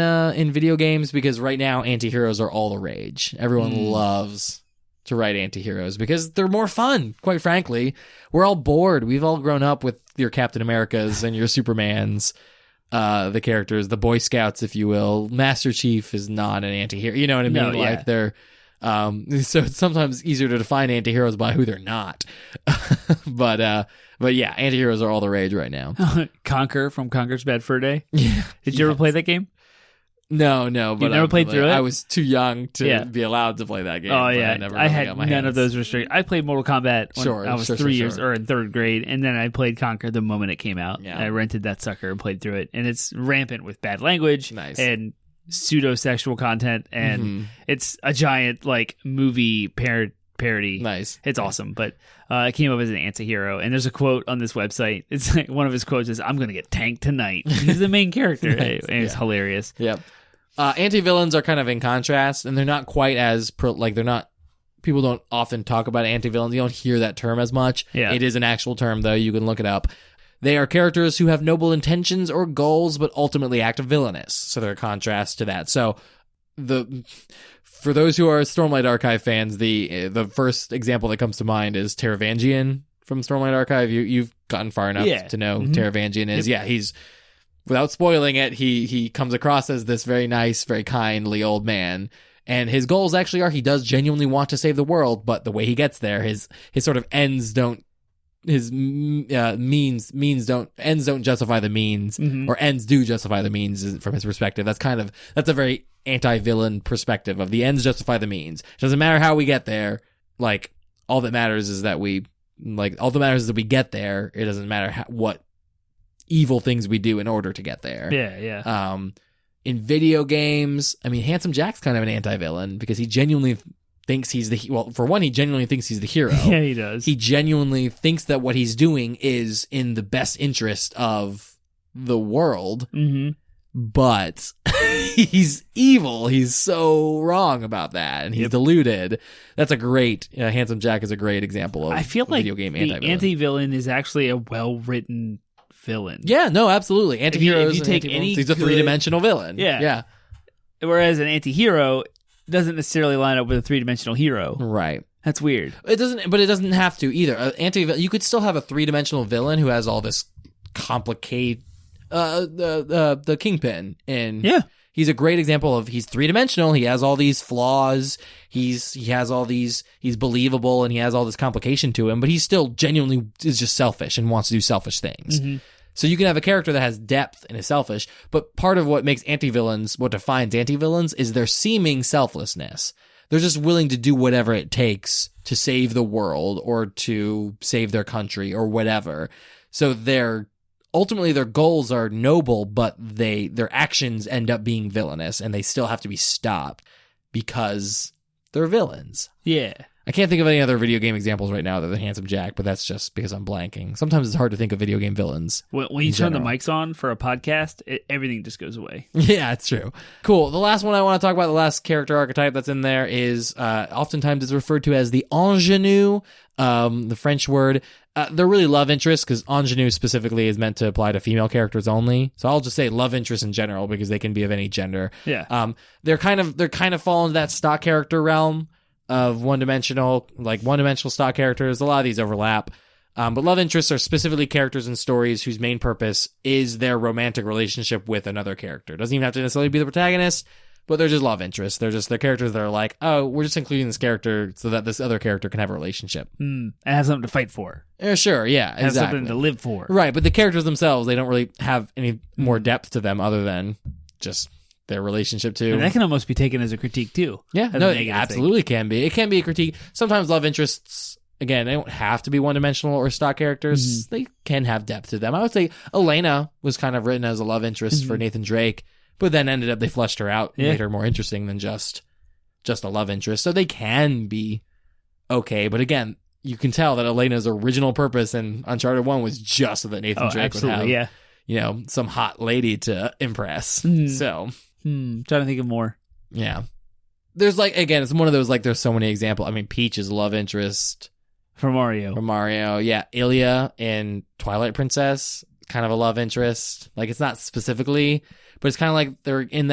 video games because right now anti-heroes are all the rage. Everyone loves to write anti-heroes because they're more fun. Quite frankly, we're all bored. We've all grown up with your Captain Americas and your Supermans. The characters, the Boy Scouts, if you will. Master Chief is not an anti-hero. You know what I mean? No, yeah. Like they're. So it's sometimes easier to define anti-heroes by who they're not. But yeah, anti-heroes are all the rage right now. Conquer from Conquer's Bad Fur Day. Yeah. Did you ever play that game? No, but you never played through it? I was too young to be allowed to play that game. Oh yeah, I had got my none hands. of those restrictions. I played Mortal Kombat when I was 3 years or in third grade, and then I played Conquer the moment it came out. Yeah. I rented that sucker and played through it, and it's rampant with bad language and pseudo-sexual content, and it's a giant like movie parody. Nice. It's awesome, but it came up as an anti-hero, and there's a quote on this website. It's like one of his quotes is, "I'm going to get tanked tonight." He's the main character. Nice. And it's hilarious. Yep. Anti-villains are kind of in contrast, and they're not quite as they're not. People don't often talk about anti-villains. You don't hear that term as much. Yeah. It is an actual term, though. You can look it up. They are characters who have noble intentions or goals, but ultimately act villainous. So they're a contrast to that. So for those who are Stormlight Archive fans, the first example that comes to mind is Taravangian from Stormlight Archive. You've gotten far enough to know who Taravangian is. Yep. Yeah, he's, without spoiling it, he comes across as this very nice, very kindly old man. And his goals actually are, he does genuinely want to save the world, but the way he gets there, his sort of ends don't ends don't justify the means, or ends do justify the means from his perspective. That's a very anti-villain perspective of the ends justify the means. It doesn't matter how we get there. Like, all that matters is that we get there. It doesn't matter what evil things we do in order to get there. Yeah. In video games, I mean, Handsome Jack's kind of an anti-villain because he genuinely thinks he genuinely thinks he's the hero. Yeah, he does. He genuinely thinks that what he's doing is in the best interest of the world, but he's evil. He's so wrong about that, and he's deluded. That's a great, Handsome Jack is a great example of I feel like video game the anti-villain. Anti-villain is actually a well-written villain. Yeah, no, absolutely. Anti-heroes, if you take any he's a three-dimensional villain. Yeah. Whereas an anti-hero doesn't necessarily line up with a three-dimensional hero. Right. That's weird. It doesn't have to either. You could still have a 3-dimensional villain who has all this complicated, the Kingpin. And Yeah. he's a great example of, he's 3-dimensional. He has all these flaws. He has all these, he's believable and he has all this complication to him, but he still genuinely is just selfish and wants to do selfish things. Mm-hmm. So you can have a character that has depth and is selfish, but part of what makes anti-villains, what defines anti-villains, is their seeming selflessness. They're just willing to do whatever it takes to save the world or to save their country or whatever. So ultimately their goals are noble, but their actions end up being villainous and they still have to be stopped because they're villains. Yeah. I can't think of any other video game examples right now other than Handsome Jack, but that's just because I'm blanking. Sometimes it's hard to think of video game villains. When you turn the mics on for a podcast, everything just goes away. Yeah, it's true. Cool. The last one I want to talk about, the last character archetype that's in there is oftentimes it's referred to as the ingenue, the French word. They're really love interests because ingenue specifically is meant to apply to female characters only. So I'll just say love interests in general because they can be of any gender. Yeah. They're kind of fall into that stock character realm of one-dimensional stock characters. A lot of these overlap. But love interests are specifically characters in stories whose main purpose is their romantic relationship with another character. It doesn't even have to necessarily be the protagonist, but they're just love interests. They're characters that are like, oh, we're just including this character so that this other character can have a relationship. And have something to fight for. Sure, yeah, have exactly. Something to live for. Right, but the characters themselves, they don't really have any more depth to them other than just their relationship to. And that can almost be taken as a critique too. Yeah, no, it absolutely can be. It can be a critique. Sometimes love interests, again, they don't have to be one-dimensional or stock characters. Mm-hmm. They can have depth to them. I would say Elena was kind of written as a love interest for Nathan Drake, but then ended up they fleshed her out and made her more interesting than just a love interest. So they can be okay, but again, you can tell that Elena's original purpose in Uncharted 1 was just so that Nathan Drake would have some hot lady to impress. So trying to think of more. Yeah. There's it's one of those, there's so many examples. I mean, Peach is a love interest. For Mario. Yeah. Ilya in Twilight Princess, kind of a love interest. It's not specifically, but it's kind of like they're in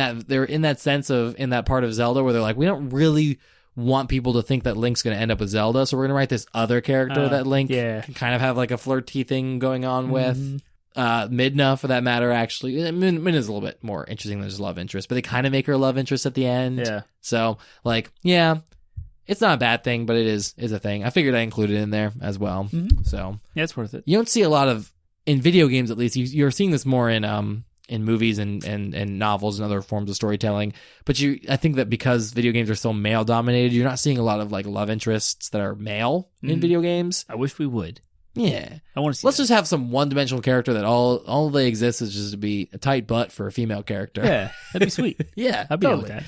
that sense of, in that part of Zelda where they're like, we don't really want people to think that Link's going to end up with Zelda, so we're going to write this other character that Link can kind of have a flirty thing going on with. Midna, for that matter, actually. Midna's a little bit more interesting than just love interest, but they kind of make her a love interest at the end. Yeah. So, it's not a bad thing, but it is a thing. I figured I included it in there as well. Mm-hmm. So, yeah, it's worth it. You don't see a lot of, in video games at least, you're seeing this more in movies and novels and other forms of storytelling. But I think that because video games are so male dominated, you're not seeing a lot of love interests that are male in video games. I wish we would. Yeah. I want to see Let's just have some one-dimensional character that all they exist is just to be a tight butt for a female character. Yeah, that'd be sweet. Yeah, I'd be totally with that.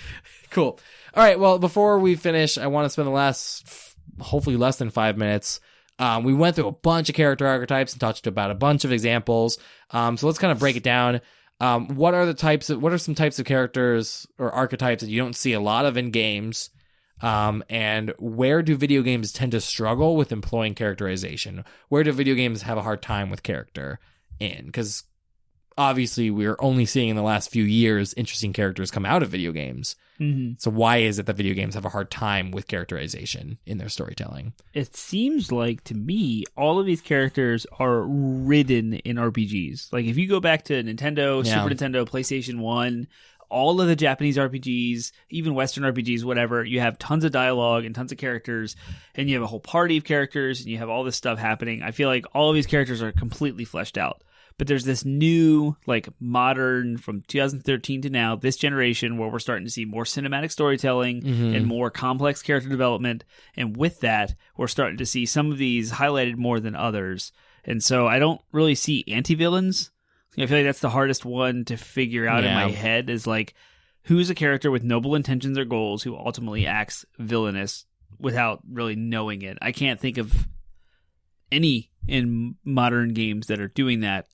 Cool. All right, well, before we finish, I want to spend the last, hopefully less than 5 minutes. We went through a bunch of character archetypes and touched about a bunch of examples. So let's kind of break it down. What are some types of characters or archetypes that you don't see a lot of in games? And where do video games tend to struggle with employing characterization? Where do video games have a hard time with character in? Because obviously we're only seeing in the last few years interesting characters come out of video games. Mm-hmm. So why is it that video games have a hard time with characterization in their storytelling? It seems like, to me, all of these characters are written in RPGs. If you go back to Nintendo, Super Nintendo, PlayStation 1... all of the Japanese RPGs, even Western RPGs, whatever, you have tons of dialogue and tons of characters, and you have a whole party of characters, and you have all this stuff happening. I feel like all of these characters are completely fleshed out. But there's this new, modern, from 2013 to now, this generation, where we're starting to see more cinematic storytelling and more complex character development. And with that, we're starting to see some of these highlighted more than others. And so I don't really see anti-villains. I feel like that's the hardest one to figure out in my head, is who's a character with noble intentions or goals who ultimately acts villainous without really knowing it. I can't think of any in modern games that are doing that.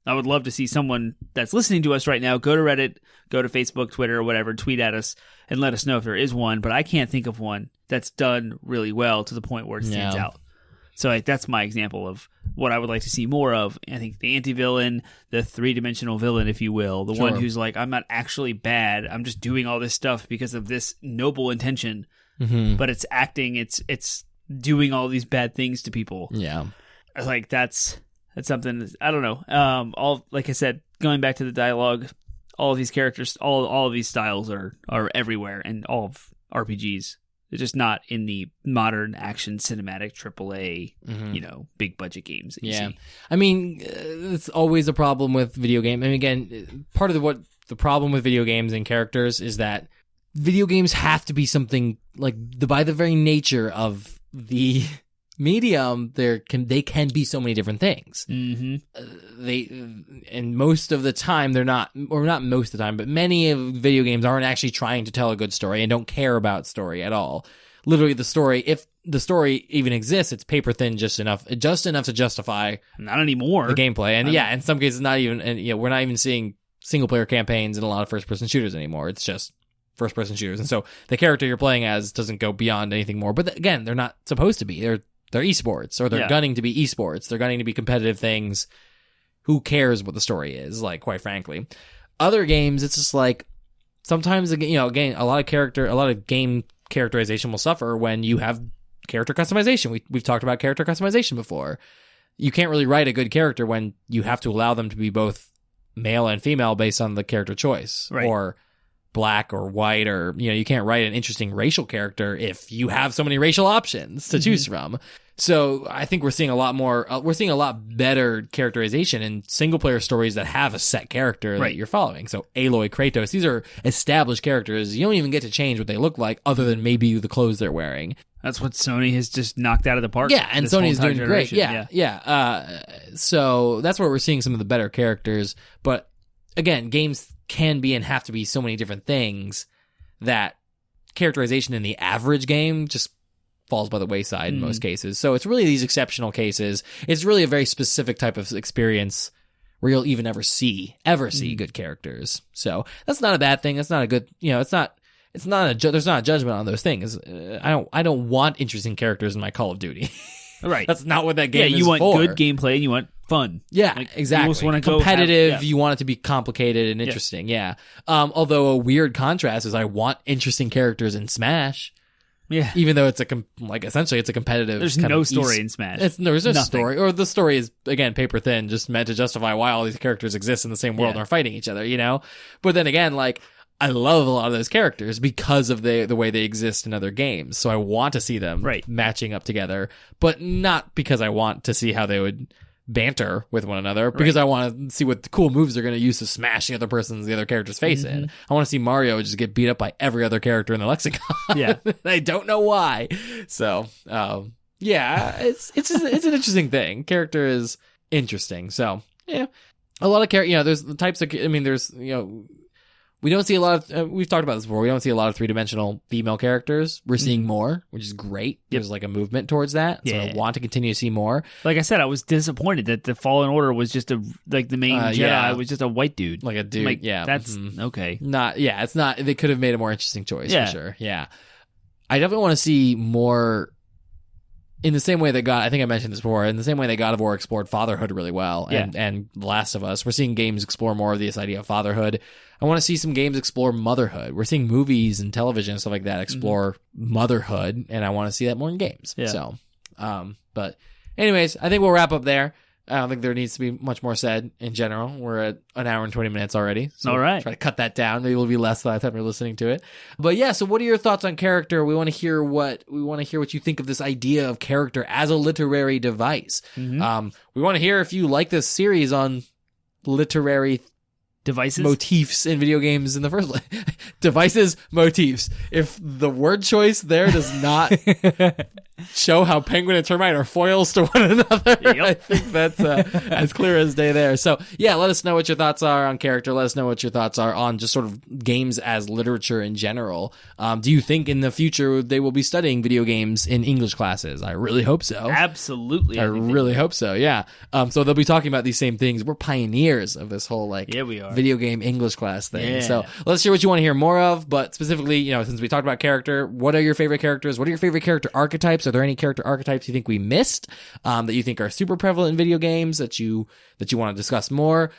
I would love to see someone that's listening to us right now go to Reddit, go to Facebook, Twitter, or whatever, tweet at us and let us know if there is one, but I can't think of one that's done really well to the point where it stands out. So that's my example of what I would like to see more of. I think the anti-villain, the three-dimensional villain, if you will, the one who's I'm not actually bad. I'm just doing all this stuff because of this noble intention. Mm-hmm. But it's acting. It's doing all these bad things to people. Yeah. Like that's something, I don't know. All, like I said, going back to the dialogue, all of these characters, all of these styles are everywhere, and all of RPGs. They're just not in the modern action cinematic AAA, big budget games that you see. I mean, it's always a problem with video game. I mean, again, part of what the problem with video games and characters is that video games have to be something like by the very nature of the medium, they can be so many different things. And most of the time they're not, or not most of the time, but many of video games aren't actually trying to tell a good story and don't care about story at all. Literally, the story, if the story even exists, it's paper thin, just enough to justify not anymore the gameplay. And in some cases, not even. And we're not even seeing single player campaigns in a lot of first person shooters anymore. It's just first person shooters, and so the character you're playing as doesn't go beyond anything more. But again, they're not supposed to be. They're esports, or they're gunning to be esports. They're gunning to be competitive things. Who cares what the story is? Like, quite frankly, other games, it's just like sometimes again, a lot of game characterization will suffer when you have character customization. We've talked about character customization before. You can't really write a good character when you have to allow them to be both male and female based on the character choice, right, or black or white, or you can't write an interesting racial character if you have so many racial options to choose from. So I think we're seeing a lot more. We're seeing a lot better characterization in single player stories that have a set character that you're following. So Aloy, Kratos, these are established characters. You don't even get to change what they look like, other than maybe the clothes they're wearing. That's what Sony has just knocked out of the park. Yeah, and Sony's doing great. Yeah. So that's where we're seeing some of the better characters. But again, games can be and have to be so many different things that characterization in the average game just falls by the wayside in most cases. So it's really these exceptional cases. It's really a very specific type of experience where you'll even ever see good characters. So that's not a bad thing. That's not a good, there's not a judgment on those things. I don't want interesting characters in my Call of Duty. Right. That's not what that game is for. You want good gameplay and you want fun. Yeah, exactly. You just want to competitive. You want it to be complicated and interesting. Yeah. Although a weird contrast is I want interesting characters in Smash. Yeah. Even though it's essentially it's a competitive. There's no story in Smash. There's no story, or the story is again paper thin, just meant to justify why all these characters exist in the same world and are fighting each other. But then again, I love a lot of those characters because of the way they exist in other games. So I want to see them matching up together, but not because I want to see how they would banter with one another, because I want to see what the cool moves they're going to use to smash the other character's face in. I want to see Mario just get beat up by every other character in the lexicon. Yeah. I don't know why. So, it's an interesting thing. Character is interesting. So, yeah. A lot of there's the types of, there's, we don't see a lot of, we've talked about this before, we don't see a lot of three-dimensional female characters. We're seeing more, which is great. There's a movement towards that. So I want to continue to see more. Like I said, I was disappointed that the Fallen Order was just the main Jedi was just a white dude. Like a dude, That's okay. It's not, they could have made a more interesting choice for sure. Yeah. I definitely want to see more. In the same way that I think I mentioned this before, in the same way that God of War explored fatherhood really well, and The Last of Us, we're seeing games explore more of this idea of fatherhood. I want to see some games explore motherhood. We're seeing movies and television and stuff like that explore motherhood, and I want to see that more in games. Yeah. So, but anyways, I think we'll wrap up there. I don't think there needs to be much more said in general. We're at an hour and 20 minutes already. So all right. Try to cut that down. Maybe it'll be less by the time you're listening to it. But yeah, so what are your thoughts on character? We want to hear what you think of this idea of character as a literary device. We want to hear if you like this series on literary devices, motifs in video games in the first place. Devices, motifs. If the word choice there does not show how Penguin and Termite are foils to one another, I think that's as clear as day there. So yeah, let us know what your thoughts are on character. Let us know what your thoughts are on just sort of games as literature in general. Do you think in the future they will be studying video games in English classes? I really hope so. Absolutely. I really hope so. Yeah. So they'll be talking about these same things. We're pioneers of this whole we are. Video game English class thing. Yeah. So let's hear what you want to hear more of, but specifically, since we talked about character, what are your favorite characters? What are your favorite character archetypes? Are there any character archetypes you think we missed, that you think are super prevalent in video games that you want to discuss more?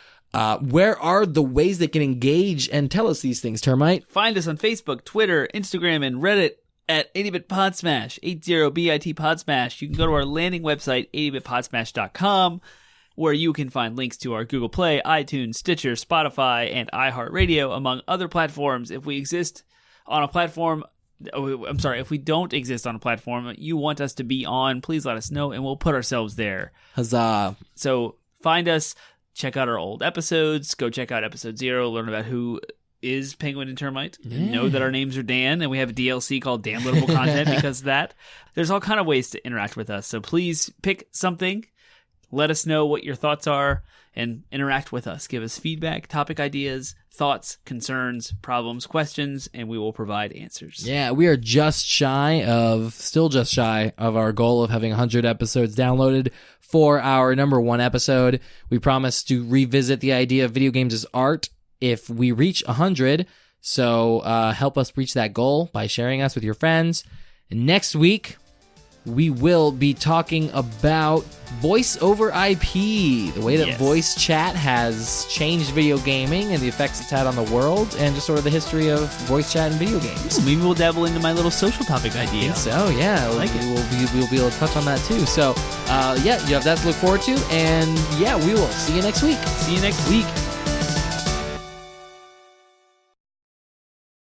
Where are the ways they can engage and tell us these things, Termite? Find us on Facebook, Twitter, Instagram, and Reddit at 80-bit Podsmash, 80-bit Podsmash. You can go to our landing website, 80bitpodsmash.com, where you can find links to our Google Play, iTunes, Stitcher, Spotify, and iHeartRadio, among other platforms. If we exist on a platform, if we don't exist on a platform you want us to be on, please let us know, and we'll put ourselves there. Huzzah. So find us, check out our old episodes, go check out episode 0, learn about who is Penguin and Termite. Yeah. Know that our names are Dan, and we have a DLC called Downloadable Content because of that. There's all kind of ways to interact with us, so please pick something, let us know what your thoughts are, and interact with us. Give us feedback, topic ideas, thoughts, concerns, problems, questions, and we will provide answers. Yeah, we are still just shy of our goal of having 100 episodes downloaded for our number 1 episode. We promise to revisit the idea of video games as art if we reach 100. So help us reach that goal by sharing us with your friends. And next week, we will be talking about voice over IP, the way that voice chat has changed video gaming and the effects it's had on the world, and just sort of the history of voice chat in video games. Maybe we'll dabble into my little social topic idea. I think so, yeah. We'll be able to touch on that too. So, you have that to look forward to, and yeah, we will see you next week. See you next week.